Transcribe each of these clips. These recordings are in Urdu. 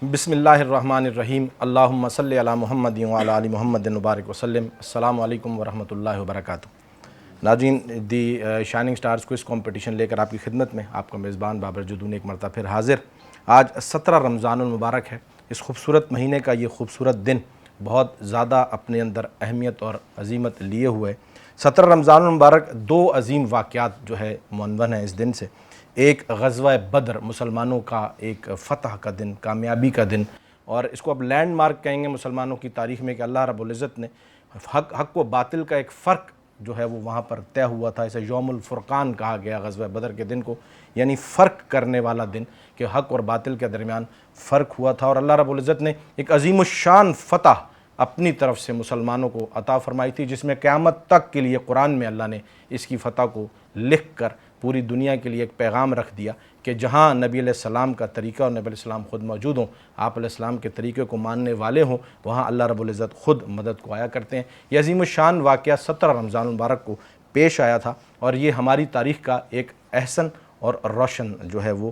بسم اللہ الرحمن الرحیم، اللہم صلی علی محمد وعلی آل محمد مبارک وسلم۔ السلام علیکم ورحمۃ اللہ وبرکاتہ۔ ناظرین، دی شائننگ سٹارز کوئز کمپٹیشن لے کر آپ کی خدمت میں آپ کا میزبان بابر جدون ایک مرتبہ پھر حاضر۔ آج 17 رمضان المبارک ہے۔ اس خوبصورت مہینے کا یہ خوبصورت دن بہت زیادہ اپنے اندر اہمیت اور عظیمت لیے ہوئے۔ 17 رمضان المبارک دو عظیم واقعات جو ہے معنون ہیں اس دن سے۔ ایک غزوہ بدر، مسلمانوں کا ایک فتح کا دن، کامیابی کا دن، اور اس کو اب لینڈ مارک کہیں گے مسلمانوں کی تاریخ میں کہ اللہ رب العزت نے حق و باطل کا ایک فرق جو ہے وہ وہاں پر طے ہوا تھا۔ اسے یوم الفرقان کہا گیا غزوہ بدر کے دن کو، یعنی فرق کرنے والا دن کہ حق اور باطل کے درمیان فرق ہوا تھا، اور اللہ رب العزت نے ایک عظیم الشان فتح اپنی طرف سے مسلمانوں کو عطا فرمائی تھی، جس میں قیامت تک کے لیے قرآن میں اللہ نے اس کی فتح کو لکھ کر پوری دنیا کے لیے ایک پیغام رکھ دیا کہ جہاں نبی علیہ السلام کا طریقہ اور نبی علیہ السلام خود موجود ہوں، آپ علیہ السلام کے طریقے کو ماننے والے ہوں، وہاں اللہ رب العزت خود مدد کو آیا کرتے ہیں۔ یہ عظیم الشان واقعہ 17 رمضان المبارک کو پیش آیا تھا، اور یہ ہماری تاریخ کا ایک احسن اور روشن جو ہے وہ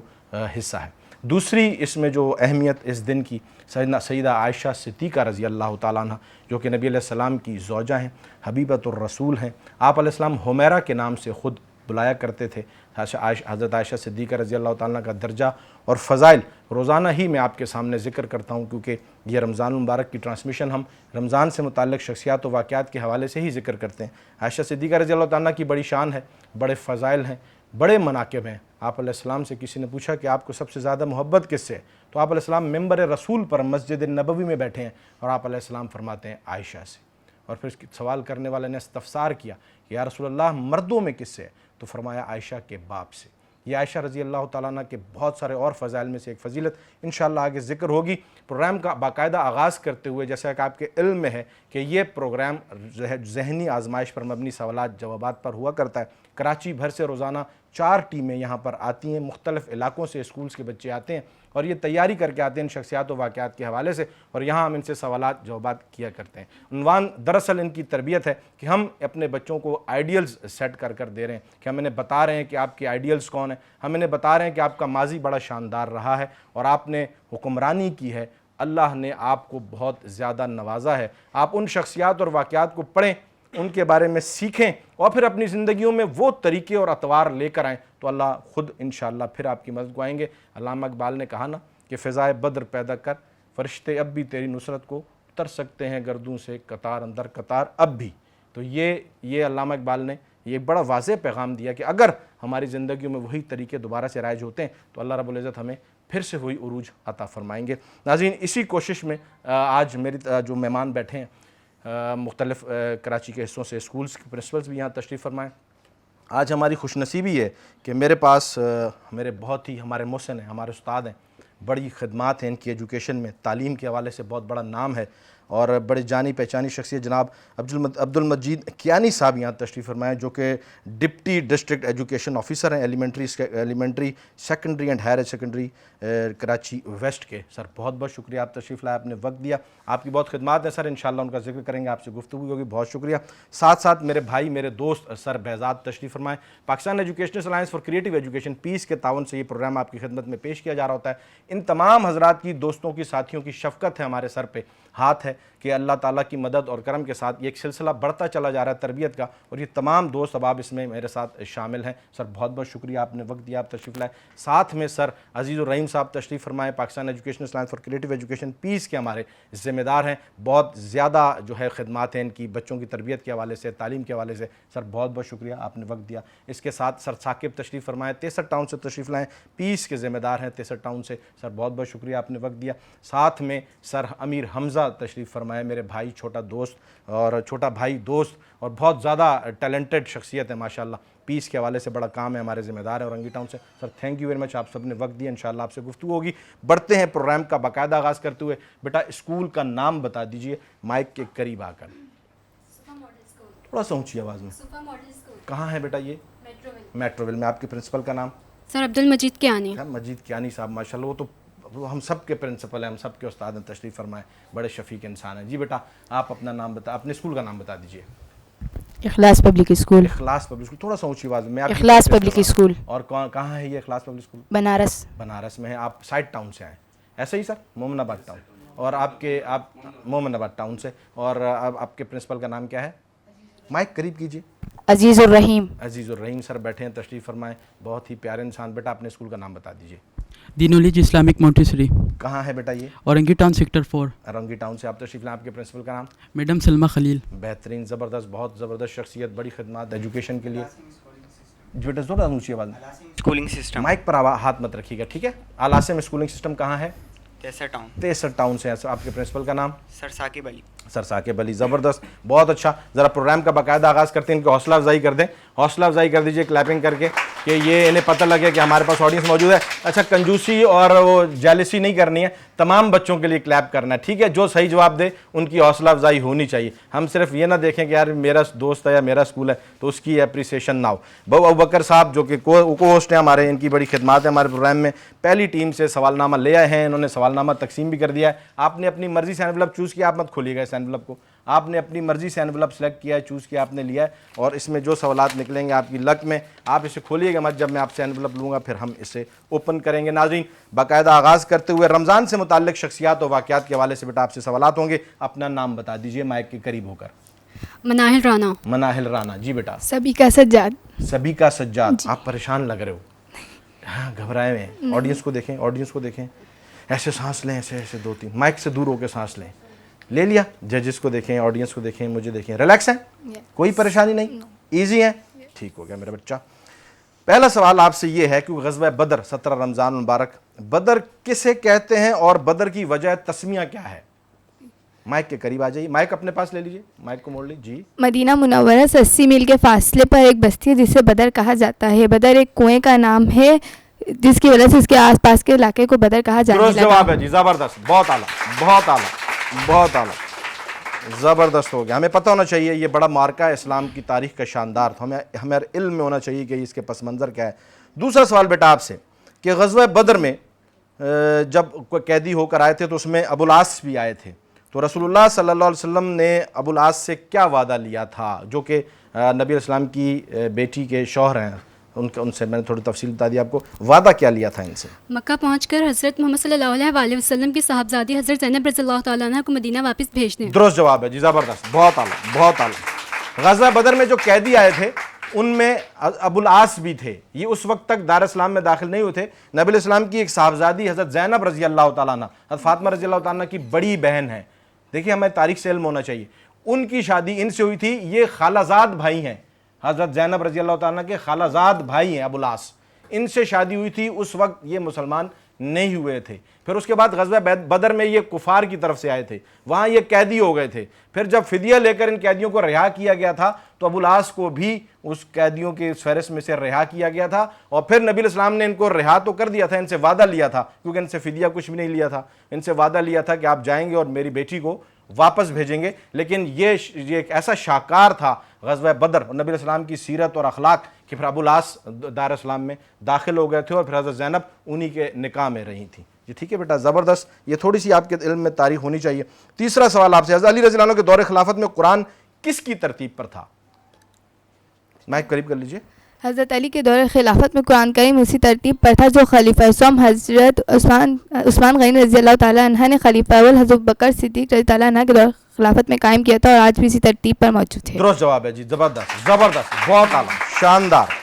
حصہ ہے۔ دوسری اس میں جو اہمیت اس دن کی، سیدہ عائشہ صدیقہ رضی اللہ تعالیٰ عنہ، جو کہ نبی علیہ السلام کی زوجہ ہیں، حبیبۃ الرسول ہیں۔ آپ علیہ السلام حمیرہ کے نام سے خود بلایا کرتے تھے۔ حضرت عائشہ صدیقہ رضی اللہ تعالیٰ کا درجہ اور فضائل روزانہ ہی میں آپ کے سامنے ذکر کرتا ہوں، کیونکہ یہ رمضان المبارک کی ٹرانسمیشن ہم رمضان سے متعلق شخصیات و واقعات کے حوالے سے ہی ذکر کرتے ہیں۔ عائشہ صدیقہ رضی اللہ تعالیٰ کی بڑی شان ہے، بڑے فضائل ہیں، بڑے مناقب ہیں۔ آپ علیہ السلام سے کسی نے پوچھا کہ آپ کو سب سے زیادہ محبت کس سے ہے، تو آپ علیہ السلام ممبر رسول پر مسجد نبوی میں بیٹھے ہیں، اور آپ علیہ السلام فرماتے ہیں عائشہ سے۔ اور پھر اس کی سوال کرنے والے نے استفسار کیا کہ یا رسول اللہ مردوں میں کس سے ہے، تو فرمایا عائشہ کے باپ سے۔ یہ عائشہ رضی اللہ تعالیٰ عنہ کے بہت سارے اور فضائل میں سے ایک فضیلت انشاءاللہ آگے ذکر ہوگی۔ پروگرام کا باقاعدہ آغاز کرتے ہوئے، جیسا کہ آپ کے علم میں ہے کہ یہ پروگرام ذہنی آزمائش پر مبنی سوالات جوابات پر ہوا کرتا ہے۔ کراچی بھر سے روزانہ 4 ٹیمیں یہاں پر آتی ہیں، مختلف علاقوں سے اسکولز کے بچے آتے ہیں، اور یہ تیاری کر کے آتے ہیں ان شخصیات و واقعات کے حوالے سے، اور یہاں ہم ان سے سوالات جوابات کیا کرتے ہیں۔ عنوان دراصل ان کی تربیت ہے کہ ہم اپنے بچوں کو آئیڈیلز سیٹ کر کر دے رہے ہیں، کہ ہم انہیں بتا رہے ہیں کہ آپ کے آئیڈیلز کون ہیں، ہم انہیں بتا رہے ہیں کہ آپ کا ماضی بڑا شاندار رہا ہے اور آپ نے حکمرانی کی ہے، اللہ نے آپ کو بہت زیادہ نوازا ہے۔ آپ ان شخصیات اور واقعات کو پڑھیں، ان کے بارے میں سیکھیں، اور پھر اپنی زندگیوں میں وہ طریقے اور اطوار لے کر آئیں، تو اللہ خود انشاءاللہ پھر آپ کی مدد کو آئیں گے۔ علامہ اقبال نے کہا نا کہ فضائے بدر پیدا کر، فرشتے اب بھی تیری نصرت کو اتر سکتے ہیں گردوں سے قطار اندر قطار اب بھی۔ تو یہ علامہ اقبال نے یہ بڑا واضح پیغام دیا کہ اگر ہماری زندگیوں میں وہی طریقے دوبارہ سے رائج ہوتے ہیں تو اللہ رب العزت ہمیں پھر سے وہی عروج عطا فرمائیں گے۔ ناظرین، اسی کوشش میں آج میری جو مہمان بیٹھے ہیں مختلف کراچی کے حصوں سے، اسکولز کے پرنسپلز بھی یہاں تشریف فرمائیں۔ آج ہماری خوش نصیبی ہے کہ میرے پاس میرے بہت ہی ہمارے محسن ہیں، ہمارے استاد ہیں، بڑی خدمات ہیں ان کی ایجوکیشن میں، تعلیم کے حوالے سے بہت بڑا نام ہے، اور بڑے جانی پہچانی شخصیت جناب عبد المجید کیانی صاحب یہاں تشریف فرمائیں، جو کہ ڈپٹی ڈسٹرکٹ ایجوکیشن آفیسر ہیں elementary secondary and higher secondary Karachi west کے۔ سر بہت بہت شکریہ، آپ تشریف لائے، آپ نے وقت دیا، آپ کی بہت خدمات ہیں سر، انشاءاللہ ان کا ذکر کریں گے، آپ سے گفتگو ہوگی، بہت شکریہ۔ ساتھ ساتھ میرے بھائی، میرے دوست سر بہزاد تشریف فرمائیں۔ Pakistan educational alliance for creative education peace کے تعاون سے یہ پروگرام آپ کی خدمت میں پیش کیا جا رہا ہوتا ہے۔ ان تمام حضرات کی، دوستوں کی، ساتھیوں کی شفقت ہے ہمارے سر پہ، ہاتھ ہے کہ اللہ تعالیٰ کی مدد اور کرم کے ساتھ یہ ایک سلسلہ بڑھتا چلا جا رہا ہے تربیت کا، اور یہ تمام دوست احباب اس میں میرے ساتھ شامل ہیں۔ سر بہت بہت شکریہ، آپ نے وقت دیا، آپ تشریف لائے۔ ساتھ میں سر عزیز الرحیم صاحب تشریف فرمائے، Pakistan educational alliance for creative education peace کے ہمارے ذمہ دار ہیں، بہت زیادہ جو ہے خدمات ہیں ان کی بچوں کی تربیت کے حوالے سے، تعلیم کے حوالے سے۔ سر بہت بہت شکریہ، آپ نے وقت دیا۔ اس کے ساتھ سر ثاقب تشریف فرمائے، 63 ٹاؤن سے تشریف لائیں، پیس کے ذمہ دار ہیں 63 ٹاؤن سے۔ سر بہت بہت شکریہ، آپ نے وقت دیا۔ ساتھ میں سر امیر حمزہ تشریف فرمائے، میرے بھائی، چھوٹا دوست اور چھوٹا بھائی دوست، اور بہت زیادہ ٹیلنٹڈ شخصیت ہے ماشاءاللہ، پیس کے حوالے سے بڑا کام ہے، ہمارے ذمہ دار ہیں اورنگی ٹاؤن سے۔ سر تھینک یو ویری مچ، آپ سب نے وقت دیا، انشاءاللہ آپ سے گفتگو ہوگی۔ بڑھتے ہیں پروگرام کا باقاعدہ آغاز کرتے ہوئے، بیٹا اسکول کا نام بتا دیجئے مائک کے قریب آ کر، تھوڑا سا اونچی آواز میں۔ کہاں ہے بیٹا یہ؟ میٹروول میں۔ آپ کے پرنسپل کا نام؟ سر عبد المجید کیانی۔ مجید کیانی صاحب، ماشاءاللہ وہ ہم سب کے پرنسپل ہیں، ہم سب کے استاد ہیں، تشریف فرمائیں، بڑے شفیق انسان ہیں۔ جی بیٹا آپ اپنا نام بتا، اپنے اسکول کا نام بتا دیجئے۔ اخلاص پبلک اسکول۔ اخلاص پبلک اسکول، تھوڑا سا اونچی آواز میں۔ اخلاص پبلک اسکول۔ اور کہاں ہے یہ اخلاص پبلک اسکول؟ بنارس۔ بنارس میں ہے۔ آپ سائٹ ٹاؤن سے آئے؟ ایسا ہی سر؟ مومن آباد ٹاؤن. اور آپ مومن آباد ٹاؤن سے. اور آپ کے پرنسپل کا نام کیا ہے؟ مائک قریب کیجیے. عزیز الرحیم. عزیز الرحیم سر بیٹھے ہیں, تشریف فرمائیں. بہت ہی پیارے انسان. بیٹا اپنے اسکول کا نام بتا دیجیے. The knowledge Islamic Montessori. کہاں ہے بیٹا یہ؟ Orangi town sector 4. Orangi town سے آپ تشریف لیں. آپ کے پرنسپل کا نام؟ میڈم سلمہ خلیل. بہترین, زبردست, بہت زبردست شخصیت, بڑی خدمات ایجوکیشن کے لیے. بیٹا زیادہ اونچی آواز میں. Schooling system. مائک پر ہاتھ مت رکھیے گا, ٹھیک ہے؟ العاصم اسکولنگ سسٹم کہاں ہے؟ تیسر ٹاؤن سے. آپ کے پرنسپل کا نام؟ سر ثاقب علی. سر ثاقب علی, زبردست, بہت اچھا. ذرا پروگرام کا باقاعدہ آغاز کرتے ہیں, ان کو حوصلہ افزائی کر دیں. حوصلہ افزائی کر دیجیے کلیپنگ کر کے, کہ یہ انہیں پتہ لگے کہ ہمارے پاس آڈینس موجود ہے. اچھا, کنجوسی اور وہ جیلسی نہیں کرنی ہے, تمام بچوں کے لیے کلیپ کرنا ہے, ٹھیک ہے؟ جو صحیح جواب دے ان کی حوصلہ افزائی ہونی چاہیے. ہم صرف یہ نہ دیکھیں کہ یار میرا دوست ہے یا میرا اسکول ہے تو اس کی اپریسیشن نہ ہو. ابو بکر صاحب جو کہ کو ہوسٹ ہیں ہمارے, ان کی بڑی خدمات ہے ہمارے پروگرام میں. پہلی ٹیم سے سوال نامہ لے آئے ہیں, انہوں نے سوال نامہ تقسیم بھی کر دیا ہے. آپ نے اپنی مرضی سے انویلپ چوز کیا, آپ مت کھولیے گا اس انویلپ کو. آپ نے اپنی مرضی سے انویلپ سلیکٹ کیا ہے, چوز کیا, آپ نے لیا ہے, اور اس میں جو سوالات نکلیں گے آپ کی لک میں, آپ اسے کھولیے گا مت. جب میں آپ سے انویلپ لوں گا پھر ہم اسے اوپن کریں گے. ناظرین, باقاعدہ آغاز کرتے ہوئے رمضان سے متعلق شخصیات اور واقعات کے حوالے سے بیٹا آپ سے سوالات ہوں گے. اپنا نام بتا دیجئے مائک کے قریب ہو کر. مناہل رانا. مناہل رانا, جی بیٹا. سبیکا سجاد. سبیکا سجاد, آپ پریشان لگ رہے ہو, ہاں گھبرائے ہوئے ہیں. آڈینس کو دیکھیں, آڈینس کو دیکھیں, ایسے سانس لیں, ایسے ایسے 2-3 مائک سے دور ہو کے سانس لیں. لے لیا. ججز کو دیکھیں, آڈینس کو دیکھیں, مجھے دیکھیں. ریلیکس ہیں, کوئی پریشانی نہیں, ایزی ہیں, ٹھیک ہو گیا میرا بچہ. پہلا سوال آپ سے یہ ہے کہ غزوہ بدر 17 رمضان مبارک, بدر کسے کہتے ہیں اور بدر کی وجہ تسمیہ کیا ہے؟ مائک کے قریب آ جائیے, مائک اپنے پاس لے لیجیے, مائک کو موڑ لیجیے. جی. مدینہ منورہ سے 80 میل کے فاصلے پر ایک بستی ہے جسے بدر کہا جاتا ہے. بدر ایک کنویں کا نام ہے جس کی وجہ سے اس کے آس پاس کے علاقے کو بدر کہا جانے لگا. درست جواب ہے جی, زبردست, بہت اعلیٰ, بہت اعلیٰ, بہت اعلیٰ, زبردست ہو گیا. ہمیں پتہ ہونا چاہیے یہ بڑا مارکہ اسلام کی تاریخ کا شاندار تھا, ہمیں علم میں ہونا چاہیے کہ اس کے پس منظر کیا ہے. دوسرا سوال بیٹا آپ سے کہ غزوہ بدر میں جب کوئی قیدی ہو کر آئے تھے تو اس میں ابو العاص بھی آئے تھے, تو رسول اللہ صلی اللہ علیہ وسلم نے ابو العاص سے کیا وعدہ لیا تھا, جو کہ نبی علیہ السلام کی بیٹی کے شوہر ہیں, ان سے میں نے تھوڑی تفصیل بتا دی آپ کو. وعدہ کیا لیا تھا ان سے؟ مکہ پہنچ کر حضرت محمد صلی اللہ علیہ وسلم کی صاحبزادی حضرت زینب رضی اللہ تعالیٰ عنہ کو مدینہ واپس بھیج دیں. درست جواب ہے جی, زبردست, بہت اعلیٰ, بہت اعلیٰ. غزوہ بدر میں جو قیدی آئے تھے ان میں ابو العاص بھی تھے. یہ اس وقت تک دار اسلام میں داخل نہیں ہوئے تھے. نبی علیہ السلام کی ایک صاحبزادی حضرت زینب رضی اللہ تعالیٰ عنہ, حضرت فاطمہ رضی اللہ تعالیٰ عنہ کی بڑی بہن ہے. دیکھیے ہمیں تاریخ سے علم ہونا چاہیے. ان کی شادی ان سے ہوئی تھی. یہ خالہ زاد بھائی ہیں, حضرت زینب رضی اللہ تعالیٰ عنہ کے خالہ زاد بھائی ہیں ابو العاص. ان سے شادی ہوئی تھی, اس وقت یہ مسلمان نہیں ہوئے تھے. پھر اس کے بعد غزوہ بدر میں یہ کفار کی طرف سے آئے تھے, وہاں یہ قیدی ہو گئے تھے. پھر جب فدیہ لے کر ان قیدیوں کو رہا کیا گیا تھا تو ابو العاص کو بھی اس قیدیوں کے فہرست میں سے رہا کیا گیا تھا. اور پھر نبی علیہ السلام نے ان کو رہا تو کر دیا تھا, ان سے وعدہ لیا تھا, کیونکہ ان سے فدیہ کچھ بھی نہیں لیا تھا. ان سے وعدہ لیا تھا کہ آپ جائیں گے اور میری بیٹی کو واپس بھیجیں گے. لیکن یہ ایک ایسا شاہکار تھا غزوہ بدر اور نبی علیہ السلام کی سیرت اور اخلاق کہ پھر ابو العاص دار اسلام میں داخل ہو گئے تھے اور پھر حضرت زینب انہی کے نکاح میں رہی تھیں. جی ٹھیک ہے بیٹا, زبردست. یہ تھوڑی سی آپ کے علم میں تاریخ ہونی چاہیے. تیسرا سوال آپ سے, حضرت علی رضی اللہ عنہ کے دور خلافت میں قرآن کس کی ترتیب پر تھا؟ مائک قریب کر لیجئے. حضرت علی کے دور خلافت میں قرآن کریم اسی ترتیب پر تھا جو خلیفہ ثم حضرت عثمان غنی رضی اللہ تعالیٰ عنہ نے خلیفہ اول حضرت بکر صدیق رضی اللہ عنہ کے دور خلافت میں قائم کیا تھا, اور آج بھی اسی ترتیب پر موجود ہے. درست جواب ہے جی, زبردست, زبردست, بہت اعلیٰ, شاندار.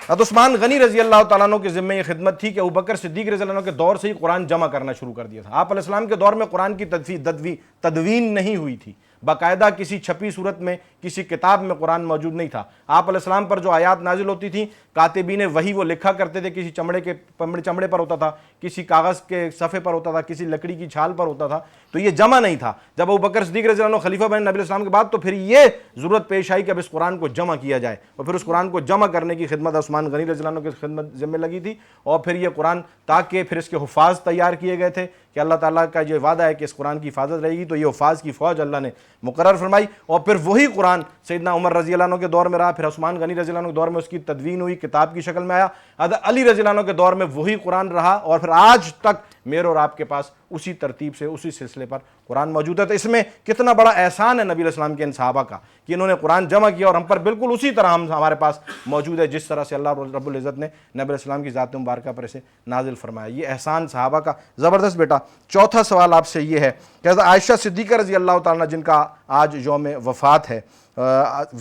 حضرت عثمان غنی رضی اللہ تعالیٰ عنہ کے ذمہ یہ خدمت تھی کہ ابوبکر صدیق رضی اللہ عنہ کے دور سے ہی قرآن جمع کرنا شروع کر دیا تھا. آپ علیہ السلام کے دور میں قرآن کی تدوین نہیں ہوئی تھی, باقاعدہ کسی چھپی صورت میں کسی کتاب میں قرآن موجود نہیں تھا. آپ علیہ السلام پر جو آیات نازل ہوتی تھیں کاتبین وہی وہ لکھا کرتے تھے, کسی چمڑے پر ہوتا تھا, کسی کاغذ کے صفحے پر ہوتا تھا, کسی لکڑی کی چھال پر ہوتا تھا, تو یہ جمع نہیں تھا. جب ابوبکر صدیق رضی اللہ عنہ خلیفہ بنے نبی علیہ السلام کے بعد تو پھر یہ ضرورت پیش آئی کہ اب اس قرآن کو جمع کیا جائے, اور پھر اس قرآن کو جمع کرنے کی خدمت عثمان غنی رضی اللہ عنہ کی خدمت ذمہ لگی تھی. اور پھر یہ قرآن تاکہ پھر اس کے حفاظ تیار کیے گئے تھے کہ اللہ تعالیٰ کا یہ وعدہ ہے کہ اس قرآن کی حفاظت رہے گی, تو یہ حفاظ کی فوج اللہ نے مقرر فرمائی. اور پھر وہی قرآن سیدنا عمر رضی اللہ عنہ کے دور میں رہا, پھر عثمان غنی رضی اللہ عنہ کے دور میں اس کی تدوین ہوئی, کتاب کی شکل میں آیا. حضرت علی رضی اللہ عنہ کے دور میں وہی قرآن رہا, اور پھر آج تک میرے اور آپ کے پاس اسی ترتیب سے اسی سلسلے پر قرآن موجود ہے. تو اس میں کتنا بڑا احسان ہے نبی علیہ السلام کے ان صحابہ کا کہ انہوں نے قرآن جمع کیا اور ہم پر بالکل اسی طرح ہمارے پاس موجود ہے جس طرح سے اللہ رب العزت نے نبی علیہ السلام کی ذات مبارکہ پر اسے نازل فرمایا. یہ احسان صحابہ کا زبردست. بیٹا چوتھا سوال آپ سے یہ ہے کہ حضرت عائشہ صدیقہ رضی اللہ تعالیٰ جن کا آج یوم وفات ہے،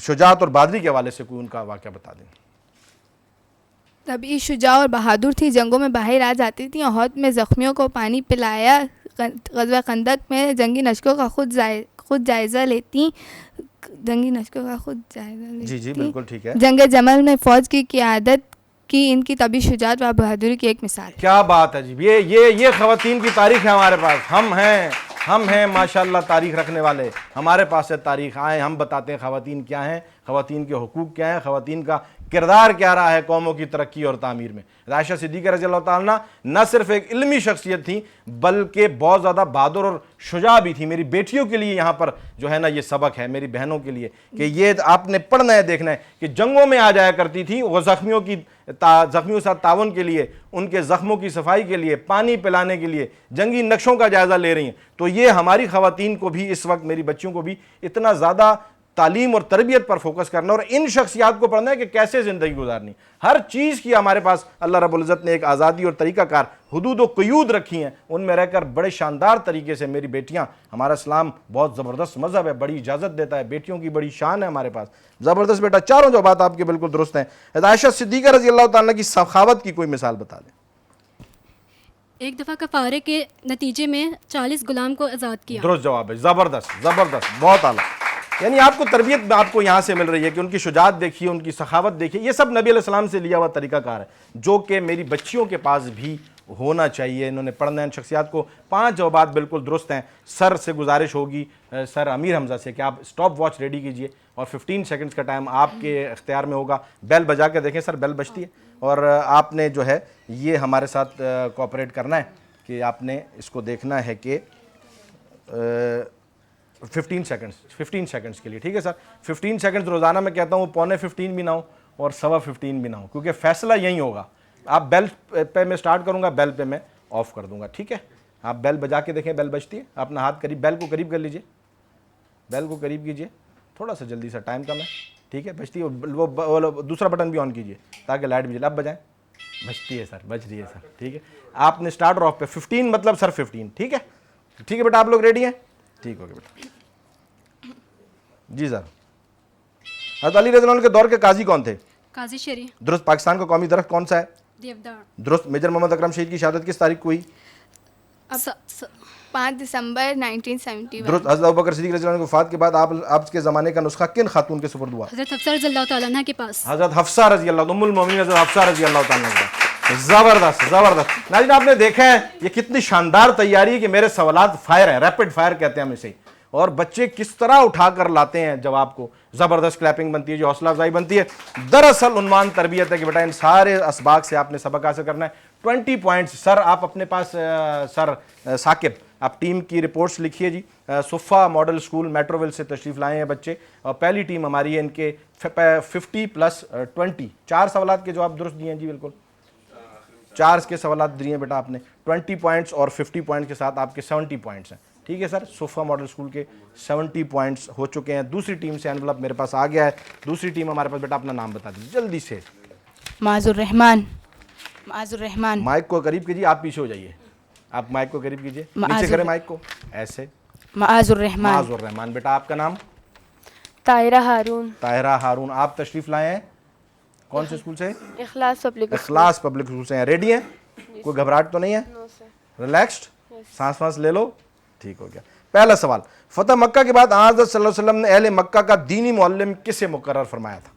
شجاعت اور بہادری کے حوالے سے کوئی ان کا واقعہ بتا دیں. تبھی شجاع اور بہادر تھی، جنگوں میں باہر آ جاتی تھیں، احد میں زخمیوں کو پانی پلایا، غزوہ خندق میں جنگی نشکوں کا خود جائزہ لیتی، جی بالکل ٹھیک ہے. جنگ جمل میں فوج کی قیادت کی، ان کی طبی شجاعت و بہادری کی ایک مثال. کیا بات ہے جی. یہ خواتین کی تاریخ ہے ہمارے پاس. ہم ہیں ماشاءاللہ تاریخ رکھنے والے. ہمارے پاس ہے تاریخ. آئیں ہم بتاتے ہیں خواتین کیا ہیں، خواتین کے حقوق کیا ہیں، خواتین کا کردار کیا رہا ہے قوموں کی ترقی اور تعمیر میں. عائشہ صدیقہ رضی اللہ تعالیٰ نہ صرف ایک علمی شخصیت تھیں بلکہ بہت زیادہ بہادر اور شجاع بھی تھی. میری بیٹیوں کے لیے یہاں پر جو ہے نا یہ سبق ہے، میری بہنوں کے لیے کہ یہ آپ نے پڑھنا ہے، دیکھنا ہے کہ جنگوں میں آ جایا کرتی تھی وہ زخمیوں کے ساتھ تعاون کے لیے، ان کے زخموں کی صفائی کے لیے، پانی پلانے کے لیے، جنگی نقشوں کا جائزہ لے رہی ہیں. تو یہ ہماری خواتین کو بھی اس وقت، میری بچیوں کو بھی اتنا زیادہ تعلیم اور تربیت پر فوکس کرنا اور ان شخصیات کو پڑھنا ہے کہ کیسے زندگی گزارنی. ہر چیز کی ہمارے پاس اللہ رب العزت نے ایک آزادی اور طریقہ کار، حدود و قیود رکھی ہیں. ان میں رہ کر بڑے شاندار طریقے سے میری بیٹیاں، ہمارا اسلام بہت زبردست مذہب ہے، بڑی اجازت دیتا ہے، بیٹیوں کی بڑی شان ہے ہمارے پاس. زبردست بیٹا. چاروں جو بات آپ کے بالکل درست ہیں. عائشہ صدیقہ رضی اللہ تعالیٰ کی سخاوت کی کوئی مثال بتا دیں. ایک دفعہ کفارے کے نتیجے میں 40 غلام کو آزاد کیا. درست جواب ہے. زبردست بہت اعلیٰ. یعنی آپ کو تربیت میں آپ کو یہاں سے مل رہی ہے کہ ان کی شجاعت دیکھیے، ان کی سخاوت دیکھیے. یہ سب نبی علیہ السلام سے لیا ہوا طریقہ کار ہے جو کہ میری بچیوں کے پاس بھی ہونا چاہیے. انہوں نے پڑھنا ہے ان شخصیات کو. 5 جوابات بالکل درست ہیں. سر سے گزارش ہوگی، سر امیر حمزہ سے، کہ آپ اسٹاپ واچ ریڈی کیجئے اور 15 سیکنڈز کا ٹائم آپ کے اختیار میں ہوگا. بیل بجا کے دیکھیں سر، بیل بجتی ہے اور آپ نے جو ہے یہ ہمارے ساتھ کوآپریٹ کرنا ہے کہ آپ نے اس کو دیکھنا ہے کہ 15 سیکنڈز کے لیے. ٹھیک ہے سر. 15 سیکنڈز روزانہ میں کہتا ہوں 15:15 بھی نہ ہو اور 15:15 بھی نہ ہو، کیونکہ فیصلہ یہی ہوگا. آپ بیل پہ میں سٹارٹ کروں گا، بیل پہ میں آف کر دوں گا. ٹھیک ہے. آپ بیل بجا کے دیکھیں، بیل بجتی ہے. اپنا ہاتھ قریب، بیل کو قریب کر لیجئے، بیل کو قریب کیجئے، تھوڑا سا جلدی سا، ٹائم کم ہے. ٹھیک ہے. بجتی ہے. وہ دوسرا بٹن بھی آن کیجئے تاکہ لائٹ بھی جلے. اب بجائیں. بجتی ہے سر، بج رہی ہے سر. ٹھیک ہے. آپ نے سٹارٹ اور آف پہ 15 مطلب سر 15. ٹھیک ہے. ٹھیک ہے بیٹا. آپ لوگ ریڈی ہیں؟ ٹھیک ہو گیا بیٹا. جی سر. حضرت علی رضی اللہ عنہ کے دور کے قاضی کون تھے؟ قاضی شریع. درست. پاکستان کا قومی درخت کون سا ہے؟ دیودار. درست. میجر محمد اکرم شہید کی شہادت کس تاریخ کو ہوئی؟ 5 دسمبر 1971. درست. حضرت ابوبکر صدیق رضی اللہ عنہ کی وفات کے بعد آپ کے زمانے کا نسخہ کن خاتون کے سپرد ہوا؟ حضرت حفصہ رضی اللہ تعالیٰ عنہ کے پاس. حضرت حفصہ رضی اللہ، ام المومنین حضرت حفصہ رضی اللہ تعالیٰ عنہ. زبردست. ناظرین آپ نے دیکھا ہے یہ کتنی شاندار تیاری ہے کہ میرے سوالات فائر ہیں، ریپڈ فائر کہتے ہیں ہم اسے، اور بچے کس طرح اٹھا کر لاتے ہیں جواب کو. زبردست کلیپنگ بنتی ہے جو حوصلہ افزائی بنتی ہے. دراصل عنوان تربیت ہے کہ بیٹا ان سارے اسباق سے آپ نے سبق حاصل کرنا ہے. 20 پوائنٹس. سر آپ اپنے پاس، سر ثاقب آپ ٹیم کی رپورٹس لکھیے جی. صفہ ماڈل اسکول میٹروول سے تشریف لائے ہیں بچے اور پہلی ٹیم ہماری ہے. ان کے 50+20 4 سوالات کے جواب درست دیے ہیں جی. بالکل 4 کے سوالات دیے ہیں بیٹا آپ نے. 20 پوائنٹس اور 50 پوائنٹس کے ساتھ آپ کے 70 پوائنٹس ہیں. ٹھیک ہے سر. صفہ ماڈل اسکول کے 70 پوائنٹس ہو چکے ہیں. دوسری ٹیم سے انویلپ میرے پاس آ گیا ہے. دوسری ٹیم ہمارے پاس. بیٹا اپنا نام بتا دیجیے جلدی سے. معاذ الرحمان. مائک کو قریب کیجیے. آپ پیچھے ہو جائیے. آپ مائک کو قریب کیجیے. نیچے کریں مائک کو ایسے. معاذ الرحمان. بیٹا آپ کا نام؟ طاہرہ ہارون. آپ تشریف لائے ہیں کون سے اسکول سے؟ اخلاص پبلک اسکول سے ہیں. ریڈی ہیں؟ کوئی گھبراہٹ تو نہیں ہے؟ ریلیکسڈ. سانس لے لو. ٹھیک ہو گیا. پہلا سوال. فتح مکہ کے بعد حضرت صلی اللہ علیہ وسلم نے اہل مکہ کا دینی معلم کسے مقرر فرمایا تھا؟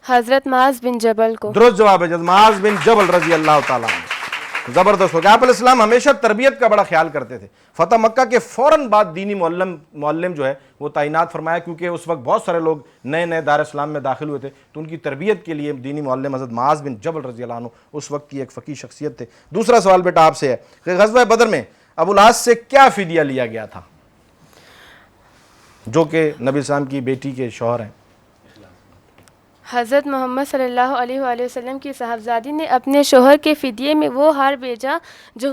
حضرت معاذ بن جبل کو. درست جواب ہے. حضرت معاذ بن جبل رضی اللہ تعالیٰ عنہ. زبردست ہو گیا. آپ علیہ السلام ہمیشہ تربیت کا بڑا خیال کرتے تھے. فتح مکہ کے فوراً بعد دینی معلم جو ہے وہ تعینات فرمایا، کیونکہ اس وقت بہت سارے لوگ نئے دار اسلام میں داخل ہوئے تھے تو ان کی تربیت کے لیے دینی معلم حضرت معاذ بن جبل رضی اللہ عنہ اس وقت کی ایک فقیہ شخصیت تھے. دوسرا سوال بیٹا آپ سے ہے کہ غزوہ بدر میں ابو العاص سے کیا فدیہ لیا گیا تھا، جو کہ نبی السلام کی بیٹی کے شوہر ہیں؟ حضرت محمد صلی اللہ علیہ وآلہ وسلم کی صاحبزادی نے اپنے شوہر کے فدیے میں وہ ہار بھیجا جو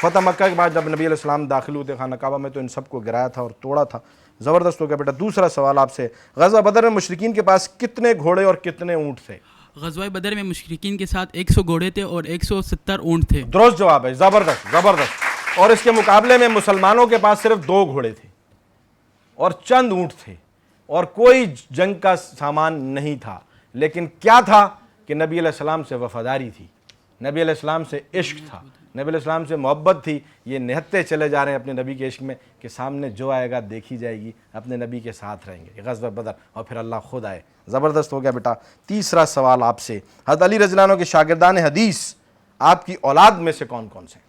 فتح مکہ کے بعد جب نبی علیہ السلام داخل ہوتے خانہ کعبہ میں تو ان سب کو گرایا تھا اور توڑا تھا. زبردست ہو گیا بیٹا. دوسرا سوال آپ سے, غزوہ بدر میں مشرکین کے پاس کتنے گھوڑے اور کتنے اونٹ تھے؟ غزوہ بدر میں مشرکین کے ساتھ 100 گھوڑے تھے اور 170 اونٹ تھے. درست جواب ہے, زبردست زبردست. اور اس کے مقابلے میں مسلمانوں کے پاس صرف 2 گھوڑے تھے اور چند اونٹ تھے اور کوئی جنگ کا سامان نہیں تھا. لیکن کیا تھا کہ نبی علیہ السلام سے وفاداری تھی, نبی علیہ السلام سے عشق تھا, نبی علیہ السلام سے محبت تھی. یہ نہتے چلے جا رہے ہیں اپنے نبی کے عشق میں کہ سامنے جو آئے گا دیکھی جائے گی, اپنے نبی کے ساتھ رہیں گے. غزوہ بدر اور پھر اللہ خود آئے. زبردست ہو گیا بیٹا. تیسرا سوال آپ سے, حضرت علی رضی اللہ عنہ کے شاگردان حدیث آپ کی اولاد میں سے کون کون سے ہیں؟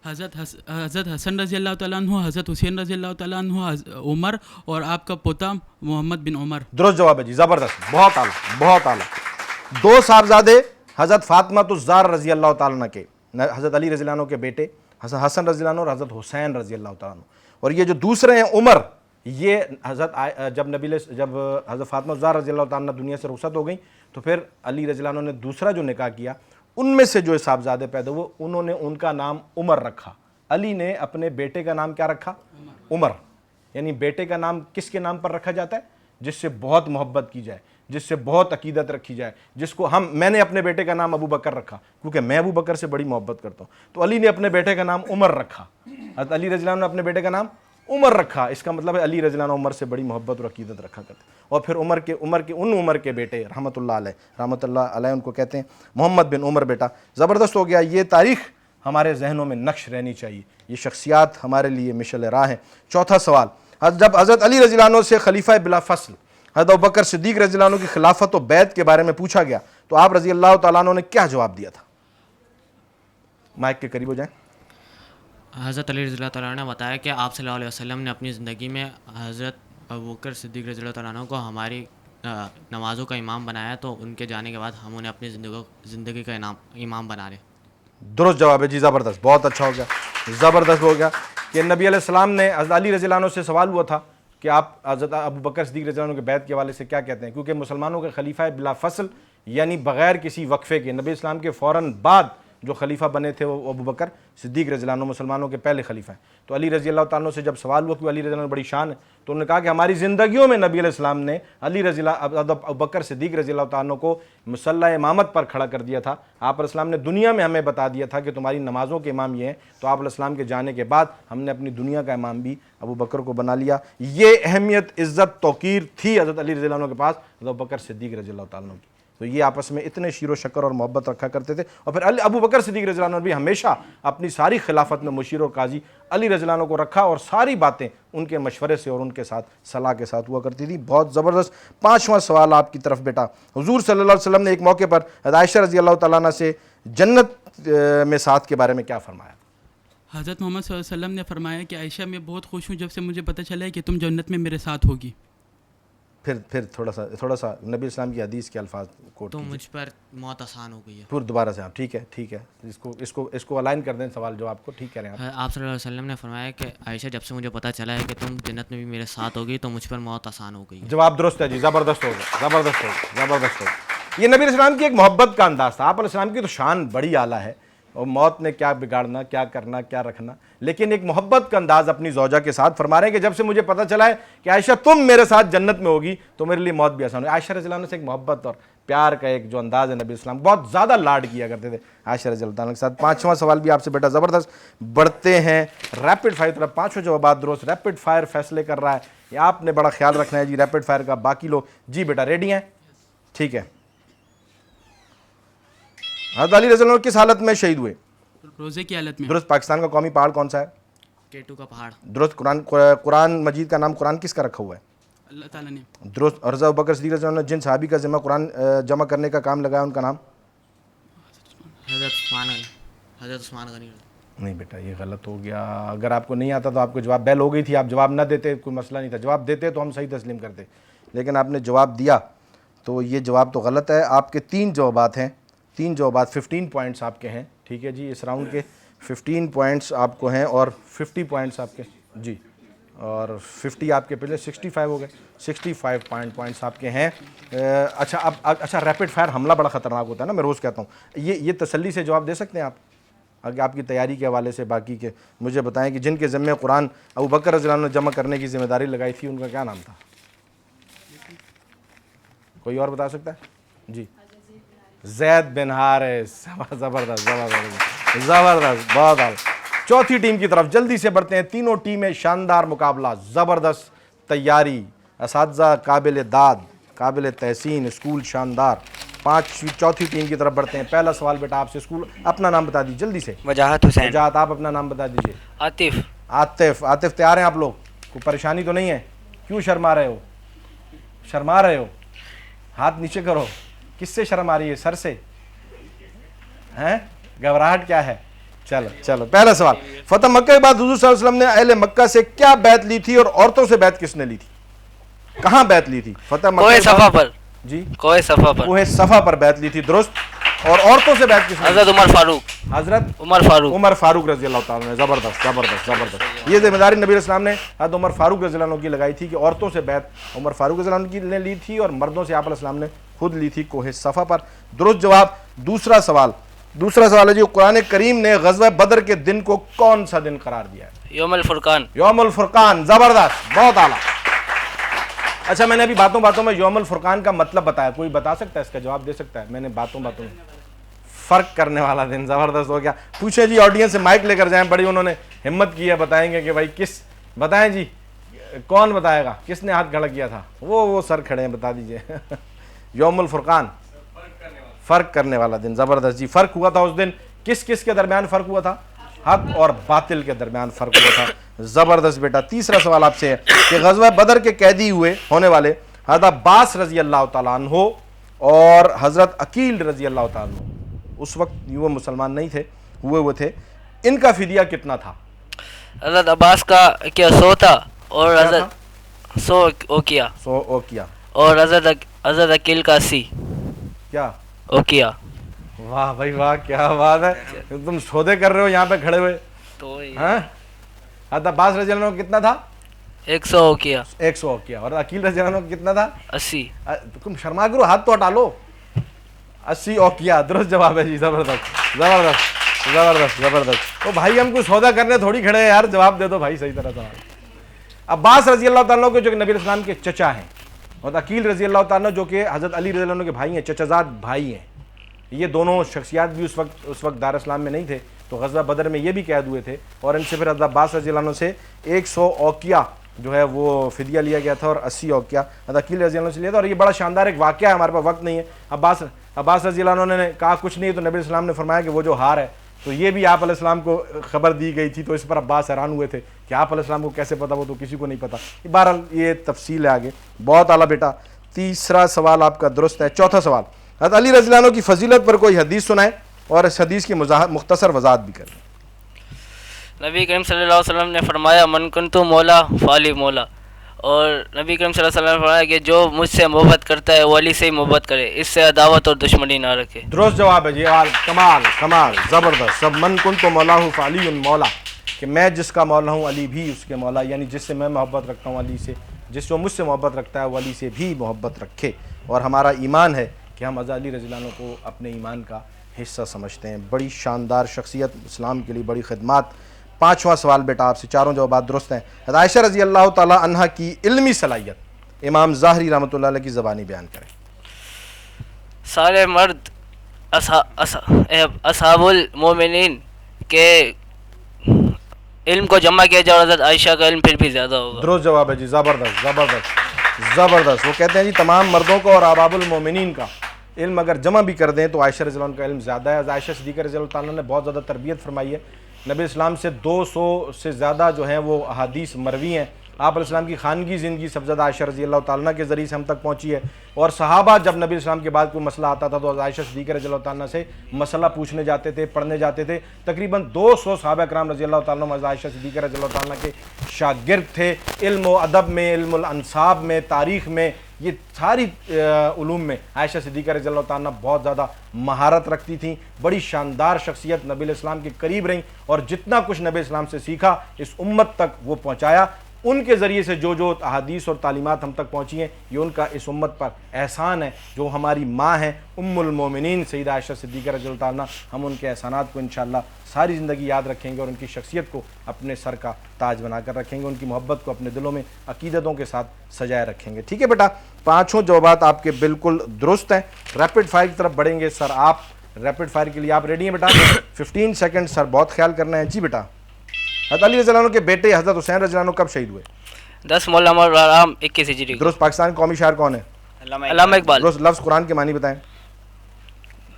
حضرت حسن رضی اللہ تعالیٰ عنہ, حضرت حسین رضی اللہ تعالیٰ عنہ, عمر اور آپ کا پوتا محمد بن عمر. درست جواب ہے جی, زبردست, بہت اعلیٰ بہت اعلیٰ. 2 صاحبزادے حضرت فاطمہ الزہرا رضی اللہ تعالیٰ عنہ کے, حضرت علی رضی اللہ عنہ کے بیٹے حضرت حسن رضی اللہ عنہ اور حضرت حسین رضی اللہ تعالیٰ عنہ. اور یہ جو دوسرے ہیں عمر, یہ جب حضرت فاطمہ الزہرا رضی اللہ تعالیٰ عنہ دنیا سے رخصت ہو گئیں تو پھر علی رضی اللہ عنہ نے دوسرا جو نکاح کیا, ان میں سے جو صاحبزادے پیدا ہوئے انہوں نے ان کا نام عمر رکھا. علی نے اپنے بیٹے کا نام کیا رکھا؟ عمر. یعنی بیٹے کا نام کس کے نام پر رکھا جاتا ہے؟ جس سے بہت محبت کی جائے, جس سے بہت عقیدت رکھی جائے, جس کو میں نے اپنے بیٹے کا نام ابو بکر رکھا کیونکہ میں ابو بکر سے بڑی محبت کرتا ہوں, تو علی نے اپنے بیٹے کا نام عمر رکھا. حضرت علی رضی اللہ عنہ نے اپنے بیٹے کا نام عمر رکھا. اس کا مطلب ہے علی رضی اللہ عنہ عمر سے بڑی محبت اور عقیدت رکھا کرتے. اور پھر عمر کے بیٹے رحمۃ اللہ علیہ ان کو کہتے ہیں محمد بن عمر. بیٹا زبردست ہو گیا. یہ تاریخ ہمارے ذہنوں میں نقش رہنی چاہیے, یہ شخصیات ہمارے لیے مشعل راہ ہیں. چوتھا سوال, جب حضرت علی رضی اللہ عنہ سے خلیفہ بلا فصل حضرت ابوبکر صدیق رضی اللہ عنہ کی خلافت و بیعت کے بارے میں پوچھا گیا تو آپ رضی اللہ تعالیٰ عنہ نے کیا جواب دیا تھا؟ مائک کے قریب ہو جائیں. حضرت علی رضی اللہ تعالیٰ عنہ نے بتایا کہ آپ صلی اللہ علیہ وسلم نے اپنی زندگی میں حضرت ابوبکر صدیق رضی اللہ تعالیٰ عنہ کو ہماری نمازوں کا امام بنایا, تو ان کے جانے کے بعد ہم انہیں اپنی زندگی کا امام بنا لیں. درست جواب ہے جی, زبردست, بہت اچھا ہو گیا, زبردست ہو گیا. کہ نبی علیہ السلام نے حضرت علی رضی اللہ عنہ سے سوال ہوا تھا کہ آپ حضرت ابوبکر صدیق رضی اللہ عنہ کے بیعت کے حوالے سے کیا کہتے ہیں, کیونکہ مسلمانوں کے خلیفہ بلا فصل یعنی بغیر کسی وقفے کے, نبی اسلام کے فوراً بعد جو خلیفہ بنے تھے وہ ابوبکر صدیق رضی اللہ عنہ مسلمانوں کے پہلے خلیفہ ہیں. تو علی رضی اللہ تعالیٰ عنہ سے جب سوال ہوا کہ علی رضی اللہ عنہ بڑی شان ہے, تو انہوں نے کہا کہ ہماری زندگیوں میں نبی علیہ السلام نے ابوبکر صدیق رضی اللہ تعالیٰ عنہ کو مصلی امامت پر کھڑا کر دیا تھا. آپ علیہ السلام نے دنیا میں ہمیں بتا دیا تھا کہ تمہاری نمازوں کے امام یہ ہیں, تو آپ علیہ السلام کے جانے کے بعد ہم نے اپنی دنیا کا امام بھی ابوبکر کو بنا لیا. یہ اہمیت, عزت, توقیر تھی حضرت علی رضی اللہ عنہ کے پاس حضرت ابوبکر صدیق رضی اللہ تعالیٰ عنہ کی. تو یہ آپس میں اتنے شیر و شکر اور محبت رکھا کرتے تھے. اور پھر ابوبکر صدیق رضی اللہ عنہ بھی ہمیشہ اپنی ساری خلافت میں مشیر و قاضی علی رضی اللہ عنہ کو رکھا, اور ساری باتیں ان کے مشورے سے اور ان کے ساتھ صلاح کے ساتھ ہوا کرتی تھی. بہت زبردست. 5واں سوال آپ کی طرف بیٹا, حضور صلی اللہ علیہ وسلم نے ایک موقع پر عائشہ رضی اللہ تعالیٰ عنہ سے جنت میں ساتھ کے بارے میں کیا فرمایا؟ حضرت محمد صلی اللہ علیہ وسلم نے فرمایا کہ عائشہ میں بہت خوش ہوں جب سے مجھے پتہ چلا ہے کہ تم جنت میں میرے ساتھ ہوگی. پھر تھوڑا سا نبی اسلام کی حدیث کے الفاظ کوٹ تو مجھ پر موت آسان ہو گئی ہے. پھر دوبارہ سے آپ ٹھیک ہے اس کو الائن کر دیں سوال جو آپ کو ٹھیک کہہ رہے ہیں. آپ صلی اللہ علیہ وسلم نے فرمایا کہ عائشہ جب سے مجھے پتہ چلا ہے کہ تم جنت میں بھی میرے ساتھ ہوگی تو مجھ پر موت آسان ہو گئی. جواب درست ہے جی, زبردست ہوگا, زبردست ہوگا, زبردست ہوگا. یہ نبی علیہ السلام کی ایک محبت کا انداز تھا. آپ علیہ السلام کی تو شان بڑی اعلیٰ ہے, اور موت نے کیا بگاڑنا, کیا کرنا, کیا رکھنا, لیکن ایک محبت کا انداز اپنی زوجہ کے ساتھ فرما رہے ہیں کہ جب سے مجھے پتہ چلا ہے کہ عائشہ تم میرے ساتھ جنت میں ہوگی تو میرے لیے موت بھی آسان ہوگی. عائشہ رضی اللہ عنہ سے ایک محبت اور پیار کا ایک جو انداز ہے, نبی اسلام بہت زیادہ لاڈ کیا کرتے تھے عائشہ رضی اللہ عنہ کے ساتھ. 5واں سوال بھی آپ سے بیٹا زبردست. بڑھتے ہیں ریپڈ فائر طرف. 5 جوابات درست. ریپڈ فائر فیصلے کر رہا ہے, یہ آپ نے بڑا خیال رکھنا ہے جی ریپڈ فائر کا. باقی لوگ جی بیٹا ریڈی ہیں؟ ٹھیک ہے. حضرت علی رضی اللہ عنہ کس حالت میں شہید ہوئے؟ روزے کی حالت میں. درست. پاکستان کا قومی پہاڑ کون سا ہے؟ K2 کا پہاڑ. درست. قرآن مجید کا نام قرآن کس کا رکھا ہوا ہے؟ اللہ تعالیٰ نے. درست. حضرت ابوبکر صدیق رضی اللہ عنہ نے جن صحابی کا ذمہ قرآن جمع کرنے کا کام لگایا ان کا نام؟ حضرت عثمان غنی. نہیں بیٹا یہ غلط ہو گیا. اگر آپ کو نہیں آتا تو آپ کو جواب بیل ہو گئی تھی, آپ جواب نہ دیتے کوئی مسئلہ نہیں تھا, جواب دیتے تو ہم صحیح تسلیم کرتے, لیکن آپ نے جواب دیا تو یہ جواب تو غلط ہے. آپ کے 3 جوابات ہیں, 3 جوابات. 15 پوائنٹس آپ کے ہیں. ٹھیک ہے جی, اس راؤنڈ کے 15 پوائنٹس آپ کو ہیں اور 50 پوائنٹس آپ کے جی, اور 50 آپ کے پہلے 65 ہو گئے. 65 پوائنٹس آپ کے ہیں. اچھا ریپڈ فائر حملہ بڑا خطرناک ہوتا ہے نا, میں روز کہتا ہوں. یہ تسلی سے جواب دے سکتے ہیں آپ؟ اگر آپ کی تیاری کے حوالے سے باقی کے مجھے بتائیں کہ جن کے ذمہ قرآن ابو بکر رضی اللہ عنہ نے جمع کرنے کی ذمہ داری لگائی تھی ان کا کیا نام تھا؟ کوئی اور بتا سکتا ہے؟ جی زید بن حارث. زبردست زبردست زبردست, بہت اعلیٰ. چوتھی ٹیم کی طرف جلدی سے بڑھتے ہیں. تینوں ٹیمیں شاندار مقابلہ, زبردست تیاری, اساتذہ قابل داد, قابل تحسین, اسکول شاندار. چوتھی ٹیم کی طرف بڑھتے ہیں. پہلا سوال بیٹا آپ سے, اسکول اپنا نام بتا دیجیے جلدی سے. وجاہت حسین. وجاہت, آپ اپنا نام بتا دیجیے. عاطف. عاطف. عاطف تیار ہیں آپ لوگ؟ کوئی پریشانی تو نہیں ہے؟ کیوں شرما رہے ہو؟ شرما رہے ہو؟ ہاتھ نیچے کرو. کس سے شرم آ رہی ہے؟ سر سے ہیں؟ گھبراہٹ کیا ہے؟ چلو چلو پہلا سوال. فتح مکہ کے بعد حضور صلی اللہ علیہ وسلم نے اہل مکہ سے کیا بیعت لی تھی اور عورتوں سے بیعت کس نے لی تھی؟ کہاں بیعت لی تھی؟ فتح مکہ کوہ صفا پر. جی کوہ صفا پر. کوہ صفا پر بیعت لی تھی, درست. اور عورتوں سے بیعت کس نے؟ حضرت عمر فاروق. حضرت عمر فاروق. عمر فاروق رضی اللہ تعالیٰ نے. زبردست زبردست زبردست. یہ ذمہ داری نبی علیہ السلام نے حضرت عمر فاروق رضی اللہ عنہ کی لگائی تھی کہ عورتوں سے بیعت عمر فاروق رضی اللہ عنہ کی نے لی تھی اور مردوں سے آپ علیہ السلام نے خود لی تھی کوہ صفا پر. درست جواب. دوسرا سوال ہے جی, قرآن کریم نے غزوہ بدر کے دن کو کون سا دن قرار دیا ہے؟ یوم الفرقان. یوم الفرقان. زبردست, بہت اعلیٰ. اچھا میں نے ابھی باتوں میں یوم الفرقان کا مطلب بتایا, کوئی بتا سکتا ہے اس کا جواب دے سکتا ہے؟ میں نے باتوں میں فرق کرنے والا دن. زبردست ہو گیا. پوچھیں جی آڈینس سے مائک لے کر جائیں, بڑی انہوں نے ہمت کی ہے, بتائیں گے کہ بھائی کس, بتائیں جی کون بتائے گا, کس نے ہاتھ کھڑا کیا تھا؟ وہ سر کھڑے ہیں, بتا دیجئے. یوم الفرقان, فرق کرنے والا دن. زبردست جی. فرق ہوا تھا اس دن, کس کس کے درمیان فرق ہوا تھا؟ حق اور باطل کے درمیان فرق ہوا تھا. زبردست بیٹا. تیسرا سوال آپ سے ہے کہ غزوہ بدر کے قیدی ہونے والے حضرت عباس رضی اللہ تعالیٰ عنہ اور حضرت عقیل رضی اللہ تعالیٰ عنہ, اس وقت وہ مسلمان نہیں تھے, ہوئے تھے, ان کا فدیہ کتنا تھا؟ حضرت عباس کا کیا 100 تھا اور حضرت 100 اوکیا اور حضرت عقیل کا 80 کیا اوکیا. واہ بھائی واہ, کیا بات ہے, تم سودے کر رہے ہو یہاں پہ کھڑے ہوئے. تو حضرت عباس رضی اللہ عنہ کتنا تھا؟ 100 اوکیا. 100 اوکیا. اور عقیل رضی اللہ عنہ کتنا تھا؟ 80. تم شرما کرو, ہاتھ تو ہٹا لو. 80 اوکیا. درست جواب ہے جی. زبردست زبردست زبردست زبردست. تو بھائی ہم کو سودا کرنے تھوڑی کھڑے ہیں یار, جواب دے دو بھائی صحیح طرح سے. عباس رضی اللہ تعالیٰ کے جو کہ نبی الاسلام کے چچا ہیں, اور عقیل رضی اللہ تعالیٰ جو کہ حضرت علی رضی اللہ عنہ کے بھائی ہیں, چچا زاد بھائی ہیں. یہ دونوں شخصیات بھی اس وقت دار اسلام میں نہیں تھے, تو غزوہ بدر میں یہ بھی قید ہوئے تھے, اور ان سے پھر حضرت عباس رضی اللہ عنہ سے 100 اوکیا جو ہے وہ فدیہ لیا گیا تھا, اور 80 اوکیا حضرت عقیل رضی اللہ عنہ سے لیا تھا. اور یہ بڑا شاندار ایک واقعہ ہے, ہمارے پاس وقت نہیں ہے. عباس رضی اللہ عنہ نے کہا کچھ نہیں, تو نبی السلام نے فرمایا کہ وہ جو ہار ہے, تو یہ بھی آپ علیہ السلام کو خبر دی گئی تھی, تو اس پر عباس حیران ہوئے تھے کہ آپ علیہ السلام کو کیسے پتہ, وہ تو کسی کو نہیں پتہ. بہرحال یہ تفصیل ہے آگے. بہت اعلیٰ بیٹا. تیسرا سوال آپ کا درست ہے. چوتھا سوال, حضرت علی رضی اللہ عنہ کی فضیلت پر کوئی حدیث سنائیں اور اس حدیث کی مختصر وضاحت بھی کریں. نبی کریم صلی اللہ علیہ وسلم نے فرمایا من کنت مولا فعلی مولا, اور نبی کریم صلی اللہ علیہ وسلم نے فرمایا کہ جو مجھ سے محبت کرتا ہے وہ علی سے ہی محبت کرے, اس سے عداوت اور دشمنی نہ رکھے. درست جواب ہے جی. کمال کمال, زبردست. سب من کنت مولا فعلی مولا, کہ میں جس کا مولا ہوں علی بھی اس کے مولا, یعنی جس سے میں محبت رکھتا ہوں علی سے, جس جو مجھ سے محبت رکھتا ہے وہ علی سے بھی محبت رکھے. اور ہمارا ایمان ہے کہ ہم حضرت علی رضی اللہ عنہ کو اپنے ایمان کا حصہ سمجھتے ہیں. بڑی شاندار شخصیت, اسلام کے لیے بڑی خدمات. پانچواں سوال بیٹا آپ سے, چاروں جوابات درست ہیں. حضرت عائشہ رضی اللہ تعالی عنہ کی علمی صلاحیت امام ظاہری رحمۃ اللہ علیہ کی زبانی بیان کریں. سارے مرد اصحاب المومنین کے علم کو جمع کیا جائے, حضرت عائشہ کا علم پھر بھی زیادہ ہوگا. درست جواب ہے جی. زبردست زبردست زبردست. وہ کہتے ہیں جی تمام مردوں کو اور اباب المومنین کا علم اگر جمع بھی کر دیں تو عائشہ رضی اللہ عنہ کا علم زیادہ ہے. عائشہ صدیقہ رضی اللہ تعالیٰ نے بہت زیادہ تربیت فرمائی ہے. نبی اسلام سے 200 سے زیادہ جو ہیں وہ احادیث مروی ہیں. آپ علیہ السلام کی خانگی زندگی سب سے زیادہ عائشہ رضی اللہ تعالیٰ کے ذریعے سے ہم تک پہنچی ہے. اور صحابہ جب نبی اسلام کے بعد کوئی مسئلہ آتا تھا تو عائشہ صدیقہ رضی اللہ تعالیٰ سے مسئلہ پوچھنے جاتے تھے, پڑھنے جاتے تھے. تقریباً 200 صحابہ کرام رضی اللہ تعالیٰ عنہ عائشہ صدیقہ رضی اللہ تعالیٰ کے شاگرد تھے. علم و ادب میں, علم الانصاب میں, تاریخ میں, یہ ساری علوم میں عائشہ صدیقہ رضی اللہ تعالیٰ بہت زیادہ مہارت رکھتی تھیں. بڑی شاندار شخصیت, نبی علیہ السلام کے قریب رہیں, اور جتنا کچھ نبی اسلام سے سیکھا اس امت تک وہ پہنچایا. ان کے ذریعے سے جو احادیث اور تعلیمات ہم تک پہنچی ہیں یہ ان کا اس امت پر احسان ہے. جو ہماری ماں ہیں ام المومنین سیدہ عائشہ صدیقہ رضی اللہ عنہا, ہم ان کے احسانات کو انشاءاللہ ساری زندگی یاد رکھیں گے اور ان کی شخصیت کو اپنے سر کا تاج بنا کر رکھیں گے, ان کی محبت کو اپنے دلوں میں عقیدتوں کے ساتھ سجائے رکھیں گے. ٹھیک ہے بیٹا, 5 جوابات آپ کے بالکل درست ہیں. ریپڈ فائر کی طرف بڑھیں گے. سر آپ ریپڈ فائر کے لیے آپ ریڈی ہیں بیٹا؟ 15 سیکنڈ سر, بہت خیال کرنا ہے. جی بیٹا, حضرت علی رضی اللہ عنہ کے بیٹے حضرت حسین رضی اللہ عنہ کب شہید ہوئے؟ 10 محرم اور حرام 21 ہجری. درست. پاکستان کے قومی شاعر کون ہے؟ علامہ اقبال. درست. لفظ قرآن کے معنی بتائیں.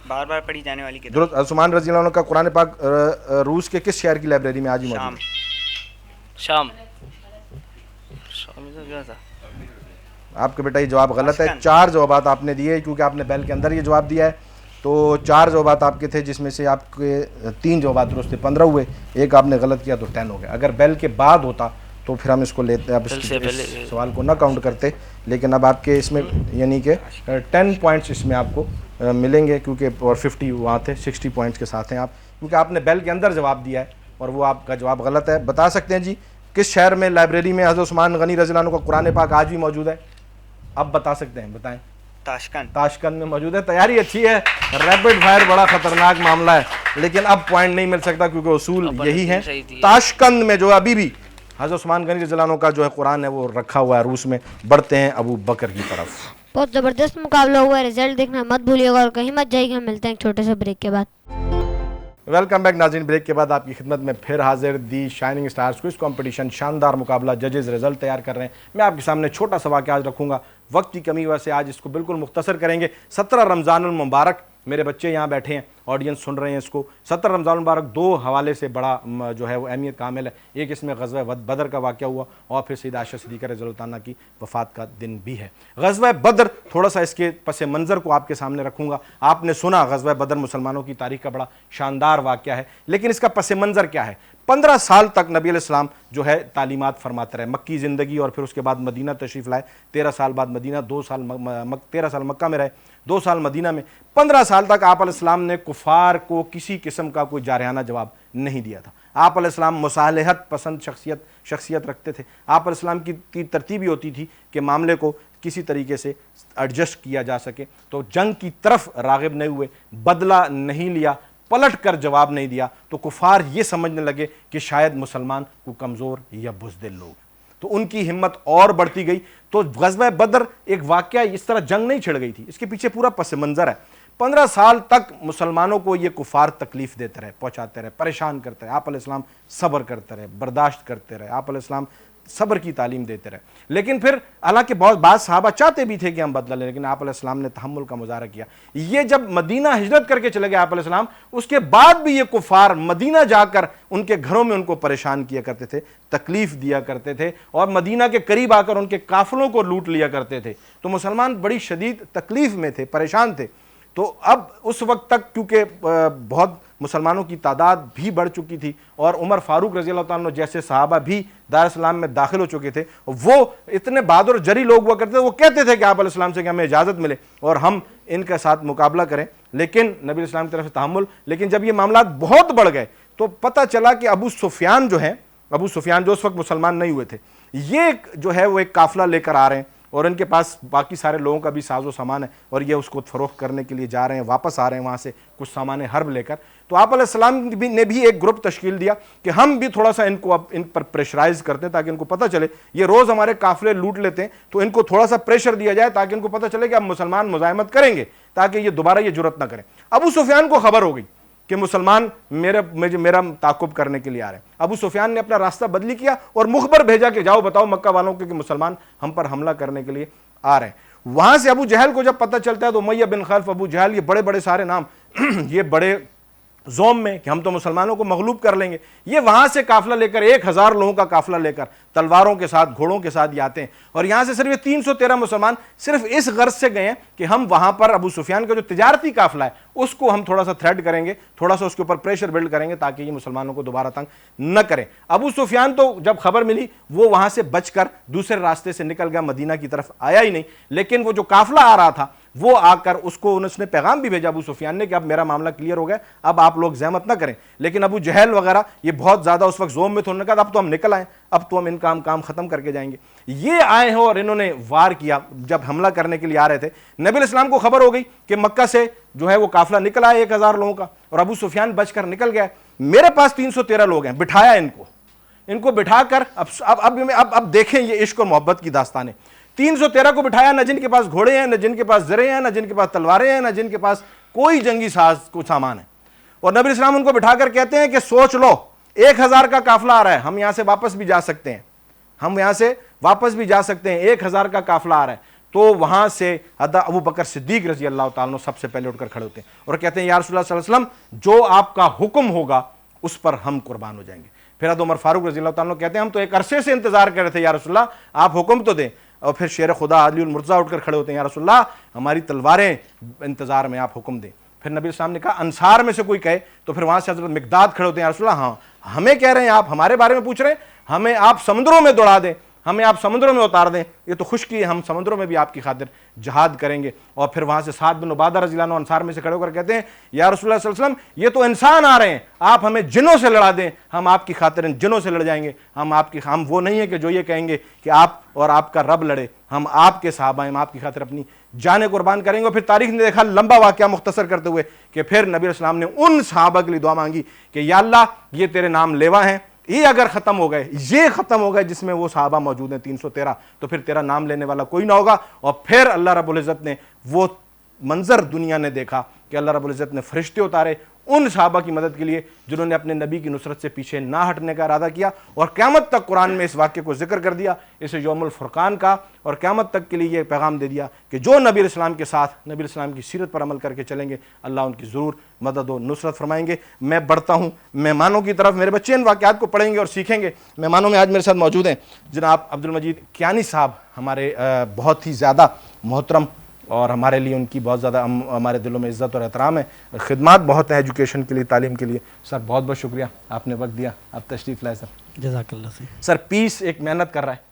بار بار پڑھی جانے والی کتاب. درست. عثمان رضی اللہ عنہ کا قرآن پاک روس کے کس شہر کی لائبریری میں آج بھی موجود ہے؟ شام. آپ کے بیٹا یہ جواب غلط ہے. 4 جوابات آپ نے دیے کیونکہ آپ نے بیل کے اندر یہ جواب دیا ہے, تو 4 جوابات آپ کے تھے جس میں سے آپ کے 3 جوابات درست تھے, 15 ہوئے. ایک آپ نے غلط کیا تو 10 ہو گئے. اگر بیل کے بعد ہوتا تو پھر ہم اس کو لیتے, اب اس سوال کو نہ کاؤنٹ کرتے, لیکن اب آپ کے اس میں یعنی کہ 10 پوائنٹس اس میں آپ کو ملیں گے کیونکہ, اور 50 وہاں تھے, 60 پوائنٹس کے ساتھ ہیں آپ, کیونکہ آپ نے بیل کے اندر جواب دیا ہے اور وہ آپ کا جواب غلط ہے. بتا سکتے ہیں جی کس شہر میں لائبریری میں حضرت عثمان غنی رضی اللہ عنہ کا قرآن پاک آج بھی موجود ہے؟ اب بتا سکتے ہیں, بتائیں. تاشکند میں موجود ہے. تیاری اچھی ہے. ریپڈ فائر بڑا خطرناک معاملہ ہے, لیکن اب پوائنٹ نہیں مل سکتا کیونکہ اصول یہی ہے. تاشکند میں جو ابھی بھی حضرت عثمان غنی رضی اللہ عنہ کا جو ہے قرآن ہے وہ رکھا ہوا ہے روس میں. بڑھتے ہیں ابو بکر کی طرف. بہت زبردست مقابلہ ہوا ہے, رزلٹ دیکھنا مت بھولیے گا اور کہیں مت جائیے گا. ملتے ہیں ایک چھوٹے سے بریک کے بعد. ویلکم بیک ناظرین. بریک کے بعد آپ کی خدمت میں پھر حاضر. دی شائننگ سٹارز کوئز کمپٹیشن شاندار مقابلہ, ججز رزلٹ تیار کر رہے ہیں. میں آپ کے سامنے چھوٹا سا واقعہ آج رکھوں گا, وقت کی کمی وجہ سے آج اس کو بالکل مختصر کریں گے. 17 رمضان المبارک, میرے بچے یہاں بیٹھے ہیں, آڈینس سن رہے ہیں اس کو. 17 رمضان المبارک 2 حوالے سے بڑا جو ہے وہ اہمیت کا حامل ہے. ایک اس میں غزوہ بدر کا واقعہ ہوا اور پھر سیدہ عائشہ صدیقہ رضی اللہ عنہا کی وفات کا دن بھی ہے. غزوہ بدر تھوڑا سا اس کے پس منظر کو آپ کے سامنے رکھوں گا. آپ نے سنا غزوہ بدر مسلمانوں کی تاریخ کا بڑا شاندار واقعہ ہے, لیکن اس کا پس منظر کیا ہے؟ 15 سال تک نبی علیہ السلام جو ہے تعلیمات فرماتے رہے. مکی زندگی اور پھر اس کے بعد مدینہ تشریف لائے. 13 سال بعد مدینہ, 13 سال مکہ میں رہے, 2 سال مدینہ میں. 15 سال تک آپ علیہ السلام نے کفار کو کسی قسم کا کوئی جارحانہ جواب نہیں دیا تھا. آپ علیہ السلام مصالحت پسند شخصیت رکھتے تھے. آپ علیہ السلام کی ترتیب ہی ہوتی تھی کہ معاملے کو کسی طریقے سے ایڈجسٹ کیا جا سکے. تو جنگ کی طرف راغب نہیں ہوئے, بدلہ نہیں لیا, پلٹ کر جواب نہیں دیا, تو کفار یہ سمجھنے لگے کہ شاید مسلمان کو کمزور یا بزدل لوگ, تو ان کی ہمت اور بڑھتی گئی. تو غزوہ بدر ایک واقعہ, اس طرح جنگ نہیں چھڑ گئی تھی, اس کے پیچھے پورا پس منظر ہے. 15 سال تک مسلمانوں کو یہ کفار تکلیف دیتے رہے, پہنچاتے رہے, پریشان کرتے رہے. آپ علیہ السلام صبر کرتے رہے, برداشت کرتے رہے. آپ علیہ السلام صبر کی تعلیم دیتے رہے. لیکن پھر حالانکہ بعض صحابہ چاہتے بھی تھے کہ ہم بدلہ لیں, لیکن آپ علیہ السلام نے تحمل کا مظاہرہ کیا. یہ جب مدینہ ہجرت کر کے چلے گئے آپ علیہ السلام, اس کے بعد بھی یہ کفار مدینہ جا کر ان کے گھروں میں ان کو پریشان کیا کرتے تھے, تکلیف دیا کرتے تھے, اور مدینہ کے قریب آ کر ان کے قافلوں کو لوٹ لیا کرتے تھے. تو مسلمان بڑی شدید تکلیف میں تھے, پریشان تھے. تو اب اس وقت تک کیونکہ بہت مسلمانوں کی تعداد بھی بڑھ چکی تھی اور عمر فاروق رضی اللہ عنہ جیسے صحابہ بھی دار السلام میں داخل ہو چکے تھے, وہ اتنے بہادر جری لوگ ہوا کرتے تھے, وہ کہتے تھے کہ آپ علیہ السلام سے کہ ہمیں اجازت ملے اور ہم ان کے ساتھ مقابلہ کریں, لیکن نبی علیہ السلام کی طرف سے تحمل. لیکن جب یہ معاملات بہت بڑھ گئے تو پتہ چلا کہ ابو سفیان جو اس وقت مسلمان نہیں ہوئے تھے, یہ جو ہے وہ ایک قافلہ لے کر آ رہے ہیں اور ان کے پاس باقی سارے لوگوں کا بھی ساز و سامان ہے, اور یہ اس کو فروخت کرنے کے لیے جا رہے ہیں, واپس آ رہے ہیں وہاں سے کچھ سامان حرب لے کر. تو آپ علیہ السلام نے بھی ایک گروپ تشکیل دیا کہ ہم بھی تھوڑا سا ان پر پریشرائز کرتے ہیں تاکہ ان کو پتہ چلے, یہ روز ہمارے قافلے لوٹ لیتے ہیں, تو ان کو تھوڑا سا پریشر دیا جائے تاکہ ان کو پتہ چلے کہ اب مسلمان مزاحمت کریں گے, تاکہ یہ دوبارہ یہ جرأت نہ کریں. ابو سفیان کو خبر ہو گئی کہ مسلمان میرا تعاقب کرنے کے لیے آ رہے ہیں. ابو سفیان نے اپنا راستہ بدلی کیا اور مخبر بھیجا کہ جاؤ بتاؤ مکہ والوں کو کہ مسلمان ہم پر حملہ کرنے کے لیے آ رہے ہیں. وہاں سے ابو جہل کو جب پتہ چلتا ہے تو امیہ بن خلف, ابو جہل, یہ بڑے بڑے سارے نام, یہ بڑے زوم میں کہ ہم تو مسلمانوں کو مغلوب کر لیں گے, یہ وہاں سے قافلہ لے کر 1000 لوگوں کا قافلہ لے کر تلواروں کے ساتھ, گھوڑوں کے ساتھ یہ آتے ہیں, اور یہاں سے صرف یہ 313 مسلمان صرف اس غرض سے گئے ہیں کہ ہم وہاں پر ابو سفیان کا جو تجارتی قافلہ ہے اس کو ہم تھوڑا سا تھریٹ کریں گے, تھوڑا سا اس کے اوپر پریشر بلڈ کریں گے تاکہ یہ مسلمانوں کو دوبارہ تنگ نہ کریں. ابو سفیان تو جب خبر ملی وہ وہاں سے بچ کر دوسرے راستے سے نکل گیا, مدینہ کی طرف آیا ہی نہیں. لیکن وہ جو قافلہ آ رہا تھا وہ آ کر اس کو اس نے پیغام بھی بھیجا ابو سفیان نے کہ اب میرا معاملہ کلیئر ہو گیا, اب آپ لوگ زحمت نہ کریں. لیکن ابو جہل وغیرہ یہ بہت زیادہ اس وقت زوم میں تھے, انہوں نے کہا اب تو ہم نکل آئیں, اب تو ہم ان کام ختم کر کے جائیں گے. یہ آئے ہیں اور انہوں نے وار کیا. جب حملہ کرنے کے لیے آ رہے تھے, نبی علیہ السلام کو خبر ہو گئی کہ مکہ سے جو ہے وہ قافلہ نکل آیا 1000 لوگوں کا, اور ابو سفیان بچ کر نکل گیا. میرے پاس 313 لوگ ہیں, بٹھایا ان کو بٹھا کر اب دیکھیں یہ عشق اور محبت کی داستان ہے. 313 کو بٹھایا, نہ جن کے پاس گھوڑے ہیں, نہ جن کے پاس زرے ہیں, نہ جن کے پاس تلواریں ہیں, نہ جن کے پاس کوئی جنگی سامان ہے. اور نبی علیہ السلام ان کو بٹھا کر کہتے ہیں کہ سوچ لو 1000 کا قافلہ آ رہا ہے, ہم یہاں سے واپس بھی جا سکتے ہیں, 1000 کا قافلہ آ رہا ہے. تو وہاں سے ابو بکر صدیق رضی اللہ تعالیٰ عنہ سب سے پہلے اٹھ کر کھڑے ہوتے ہیں اور کہتے ہیں یا رسول اللہ صلی اللہ علیہ وسلم جو آپ کا حکم ہوگا اس پر ہم قربان ہو جائیں گے. پھر حضرت عمر فاروق رضی اللہ تعالیٰ عنہ کہتے ہیں ہم تو ایک عرصے سے انتظار کر رہے تھے یا رسول اللہ آپ حکم تو دیں. اور پھر شیر خدا علی المرتضیٰ اٹھ کر کھڑے ہوتے ہیں یا رسول اللہ ہماری تلواریں انتظار میں, آپ حکم دیں. پھر نبی السلام نے کہا انصار میں سے کوئی کہے, تو پھر وہاں سے حضرت مقداد کھڑے ہوتے ہیں یا رسول اللہ ہاں ہمیں کہہ رہے ہیں آپ, ہمارے بارے میں پوچھ رہے ہیں, ہمیں آپ سمندروں میں دوڑا دیں, ہمیں آپ سمندروں میں اتار دیں, یہ تو خشکی ہے, ہم سمندروں میں بھی آپ کی خاطر جہاد کریں گے. اور پھر وہاں سے سعد بن عبادہ رضی اللہ عنہ انصار میں سے کھڑے ہو کر کہتے ہیں یا رسول اللہ صلی اللہ علیہ وسلم یہ تو انسان آ رہے ہیں, آپ ہمیں جنوں سے لڑا دیں, ہم آپ کی خاطر ان جنوں سے لڑ جائیں گے. ہم وہ نہیں ہیں کہ جو یہ کہیں گے کہ آپ اور آپ کا رب لڑے, ہم آپ کے صحابہ ہیں, ہم آپ کی خاطر اپنی جانیں قربان کریں گے. اور پھر تاریخ نے دیکھا لمبا واقعہ مختصر کرتے ہوئے کہ پھر نبی علیہ السلام نے ان صحابہ کے لیے دعا مانگی کہ یا اللہ یہ تیرے نام لیوا ہیں, یہ اگر ختم ہو گئے, یہ ختم ہو گئے جس میں وہ صحابہ موجود ہیں 313, تو پھر تیرا نام لینے والا کوئی نہ ہوگا. اور پھر اللہ رب العزت نے وہ منظر دنیا نے دیکھا کہ اللہ رب العزت نے فرشتے اتارے ان صحابہ کی مدد کے لیے جنہوں نے اپنے نبی کی نصرت سے پیچھے نہ ہٹنے کا ارادہ کیا, اور قیامت تک قرآن میں اس واقعے کو ذکر کر دیا, اسے یوم الفرقان کا, اور قیامت تک کے لیے یہ پیغام دے دیا کہ جو نبی علیہ السلام کے ساتھ نبی علیہ السلام کی سیرت پر عمل کر کے چلیں گے اللہ ان کی ضرور مدد و نصرت فرمائیں گے. میں بڑھتا ہوں مہمانوں کی طرف, میرے بچے ان واقعات کو پڑھیں گے اور سیکھیں گے. مہمانوں میں آج میرے ساتھ موجود ہیں جناب عبد المجید کیانی صاحب, ہمارے بہت ہی زیادہ محترم, اور ہمارے لیے ان کی بہت زیادہ ہمارے دلوں میں عزت اور احترام ہے, خدمات بہت ہیں ایجوکیشن کے لیے, تعلیم کے لیے. سر بہت بہت شکریہ, آپ نے وقت دیا, آپ تشریف لائے. سر جزاک اللہ سے. سر پیس ایک محنت کر رہا ہے,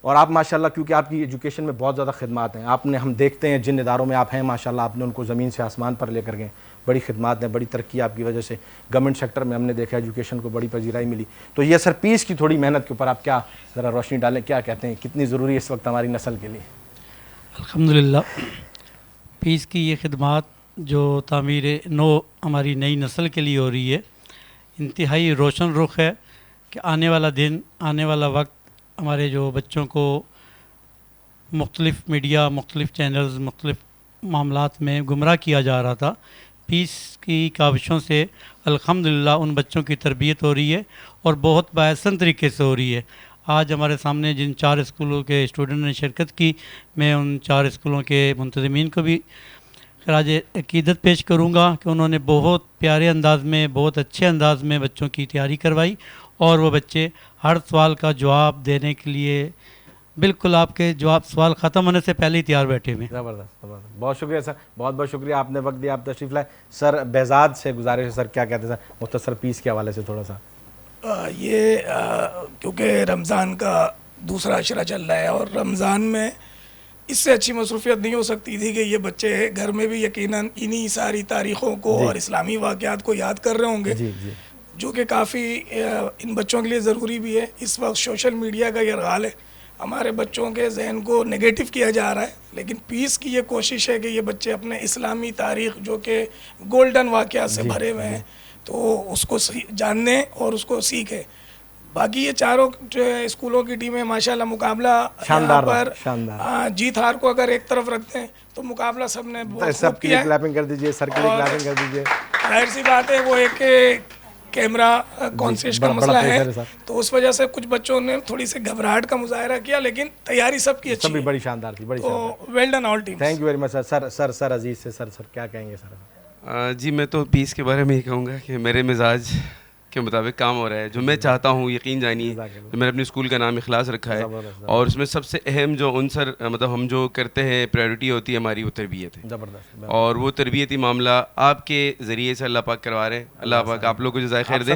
اور آپ ماشاءاللہ کیونکہ آپ کی ایجوکیشن میں بہت زیادہ خدمات ہیں, آپ نے, ہم دیکھتے ہیں جن اداروں میں آپ ہیں ماشاءاللہ آپ نے ان کو زمین سے آسمان پر لے کر گئے, بڑی خدمات ہیں, بڑی ترقی آپ کی وجہ سے گورنمنٹ سیکٹر میں ہم نے دیکھا ایجوکیشن کو بڑی پذیرائی ملی. تو یہ سر پیس کی تھوڑی محنت کے اوپر آپ کیا ذرا روشنی ڈالیں, کیا کہتے ہیں کتنی ضروری ہے اس وقت ہماری نسل کے لیے؟ الحمدللہ پیس کی یہ خدمات جو تعمیر نو ہماری نئی نسل کے لیے ہو رہی ہے انتہائی روشن رخ ہے کہ آنے والا دن, آنے والا وقت ہمارے جو بچوں کو مختلف میڈیا, مختلف چینلز, مختلف معاملات میں گمراہ کیا جا رہا تھا, پیس کی کاوشوں سے الحمدللہ ان بچوں کی تربیت ہو رہی ہے اور بہت باحسن طریقے سے ہو رہی ہے. آج ہمارے سامنے جن 4 اسکولوں کے اسٹوڈنٹ نے شرکت کی, میں ان 4 اسکولوں کے منتظمین کو بھی خراج عقیدت پیش کروں گا کہ انہوں نے بہت پیارے انداز میں, بہت اچھے انداز میں بچوں کی تیاری کروائی, اور وہ بچے ہر سوال کا جواب دینے کے لیے بالکل آپ کے سوال ختم ہونے سے پہلے ہی تیار بیٹھے ہوئے. زبردست, بہت شکریہ سر, بہت بہت شکریہ, آپ نے وقت دیا, آپ تشریف لائے. سر بہزاد سے گزارش ہے, سر کیا کہتے ہیں سر مختصر پیس کے حوالے سے تھوڑا سا؟ یہ کیونکہ رمضان کا دوسرا عشرہ چل رہا ہے اور رمضان میں اس سے اچھی مصروفیت نہیں ہو سکتی تھی کہ یہ بچے گھر میں بھی یقیناً انہی ساری تاریخوں کو اور اسلامی واقعات کو یاد کر رہے ہوں گے, جو کہ کافی ان بچوں کے لیے ضروری بھی ہے. اس وقت سوشل میڈیا کا یہ ارغال ہے, ہمارے بچوں کے ذہن کو نگیٹو کیا جا رہا ہے, لیکن پیس کی یہ کوشش ہے کہ یہ بچے اپنے اسلامی تاریخ جو کہ گولڈن واقعات سے بھرے ہوئے ہیں تو اس کو جاننے اور اس کو سیکھیں. باقی یہ چاروں جو ہے اسکولوں کی ٹیمیں ماشاءاللہ مقابلہ یہاں پر جیت ہار کو اگر ایک طرف رکھتے ہیں تو مقابلہ سب نے بہت خوب کیا ہے. کلیپنگ کر دیجئے, سر کے لیے کلیپنگ کر دیجئے. ظاہر سی بات ہے وہ ایک کیمرہ کانسیپٹ کا مسئلہ ہے تو اس وجہ سے کچھ بچوں نے تھوڑی سی گھبراہٹ کا مظاہرہ کیا, لیکن تیاری سب کی اچھی, سب بڑی شاندار تھی, بڑی شاندار. Well done all team. Thank you very much sir. Sir Aziz سے سر کیا کہیں گے سر؟ جی میں تو پیس کے بارے میں ہی کہوں گا کہ میرے مزاج کے مطابق کام ہو رہا ہے. جو میں چاہتا ہوں, یقین جانیے, جو میں نے اپنے اسکول کا نام اخلاص رکھا ہے, اور اس میں سب سے اہم جو عنصر مطلب ہم جو کرتے ہیں, پرائیورٹی ہوتی ہے ہماری, وہ تربیت ہے. اور وہ تربیتی معاملہ آپ کے ذریعے سے اللہ پاک کروا رہے ہیں. اللہ پاک آپ لوگوں کو جزائے خیر دے.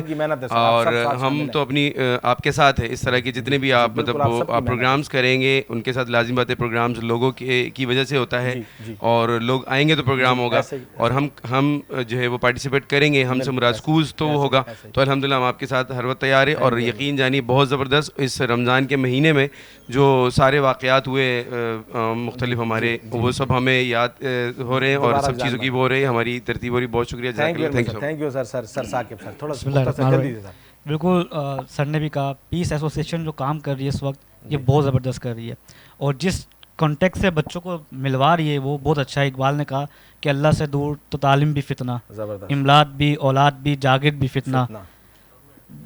اور ہم تو اپنی آپ کے ساتھ ہیں. اس طرح کے جتنے بھی آپ مطلب آپ پروگرامز کریں گے, ان کے ساتھ لازم بات ہے, پروگرامز لوگوں کی وجہ سے ہوتا ہے, اور لوگ آئیں گے تو پروگرام ہوگا, اور ہم جو ہے وہ پارٹیسپیٹ کریں گے. ہم سے مراد اسکولز تو وہ ہوگا. تو الحمدللہ ہم آپ کے ساتھ ہر وقت تیار ہیں. اور یقین جانیے بہت زبردست اس رمضان کے مہینے میں جو سارے واقعات ہوئے مختلف ہمارے, وہ سب ہمیں یاد ہو رہے ہیں, اور سب چیزوں کی وہ ہو رہی ہے, ہماری ترتیب ہو رہی. بہت شکریہ. Thank you sir. Sir Saqib sir تھوڑا سا جلدی سے سر. بالکل سر نے بھی کہا, پیس ایسوسیشن جو کام کر رہی ہے اس وقت, یہ بہت زبردست کر رہی ہے, اور جس کانٹیکٹ سے بچوں کو ملوا رہی ہے وہ بہت اچھا ہے. اقبال نے کہا کہ اللہ سے دور تو تعلیم بھی فتنہ, املاک بھی, اولاد بھی, جاگرد بھی فتنہ,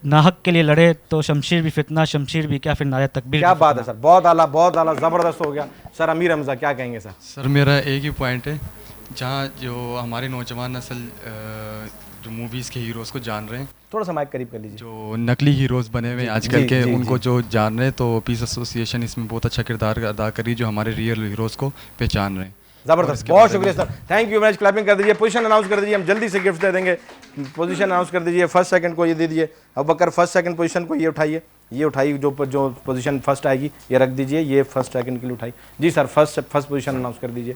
ناحق کے لیے لڑے تو شمشیر بھی فتنہ, شمشیر بھی کیا پھر نعرہ تکبیر. کیا بات ہے سر, بہت اعلیٰ زبردست ہو گیا. سر امیر حمزہ کیا کہیں گے سر؟ سر میرا ایک ہی پوائنٹ ہے, جہاں جو ہماری نوجوان نسل جو موویز کے ہیروز کو جان رہے ہیں, تھوڑا سا مائک قریب کر لیجیے, جو نقلی ہیروز بنے ہوئے ہیں آج کل کے, ان کو جو جان رہے ہیں, تو پیس ایسوسیشن اس میں بہت اچھا کردار ادا کر رہی ہے, جو ہمارے ریئل ہیروز کو پہچان رہے ہیں. زبردست, بہت شکریہ sir. Thank you. Match clapping کر دیجیے. پوزیشن اناؤنس کر دیجیے, ہم جلدی سے گفٹ دے دیں گے. پوزیشن اناؤنس کر دیجیے. فرسٹ سیکنڈ کو یہ دے دیجیے. ابوبکر فرسٹ سیکنڈ پوزیشن کو یہ اٹھائیے, یہ اٹھائیے, جو پوزیشن فرسٹ آئے گی یہ رکھ دیجیے, یہ فرسٹ سیکنڈ کے لیے اٹھائی. جی سر, فرسٹ پوزیشن اناؤنس کر دیجیے.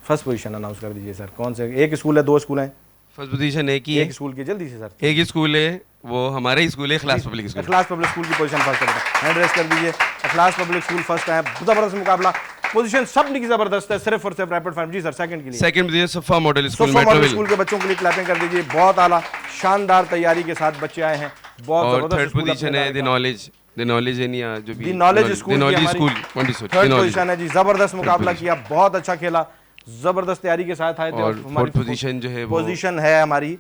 فرسٹ پوزیشن اناؤنس کر دیجیے سر. کون سے, ایک اسکول ہے, دو اسکول ہیں؟ فرسٹ پوزیشن ایک ہی ہے. ایک اسکول کی, جلدی سے سر. ایک اسکول ہے, وہ ہمارا ہی اسکول ہے, اخلاص پبلک اسکول. اخلاص پبلک اسکول کی پوزیشن فرسٹ ہے, ہینڈ ریس کر دیجیے. اخلاص پبلک اسکول فرسٹ ہے. زبردست مقابلہ, پوزیشن سب کی زبردست ہے, صرف اور صرف ریپڈ فائر. جی سر, سیکنڈ کے لیے. سیکنڈ پوزیشن صفا ماڈل اسکول, صفا ماڈل اسکول کے بچوں کے لیے کلیپنگ کر دیجیے. بہت اعلیٰ شاندار تیاری کے ساتھ بچے آئے ہیں, بہت زبردست. تھرڈ پوزیشن ہے دی نالج انڈیا, جو بھی the knowledge school third position ہے. جی زبردست مقابلہ کیا, بہت اچھا کھیلا, زبردست تیاری کے ساتھ آئے تھے. اور فورتھ پوزیشن جو ہے پوزیشن ہے ہماری,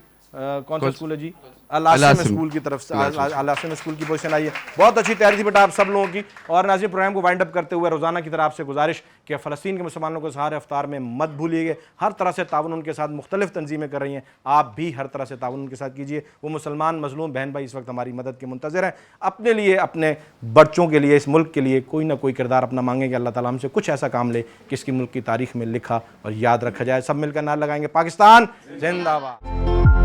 کون سا اسکول ہے جی؟ العاصم اسکول کی طرف سے, العاصم اسکول کی پوزیشن آئی ہے. بہت اچھی تیاری تھی بیٹا آپ سب لوگوں کی. اور ناظرین, پروگرام کو وائنڈ اپ کرتے ہوئے روزانہ کی طرح آپ سے گزارش کہ فلسطین کے مسلمانوں کو سہار افطار میں مت بھولیے گے. ہر طرح سے تعاون ان کے ساتھ مختلف تنظیمیں کر رہی ہیں, آپ بھی ہر طرح سے تعاون ان کے ساتھ کیجیے. وہ مسلمان مظلوم بہن بھائی اس وقت ہماری مدد کے منتظر ہیں. اپنے لیے, اپنے بچوں کے لیے, اس ملک کے لیے کوئی نہ کوئی کردار اپنا مانگیں کہ اللہ تعالیٰ ہم سے کچھ ایسا کام لے کہ اس کی ملک کی تاریخ میں لکھا اور یاد رکھا جائے. سب مل کر نعرہ لگائیں گے, پاکستان زندہ باد.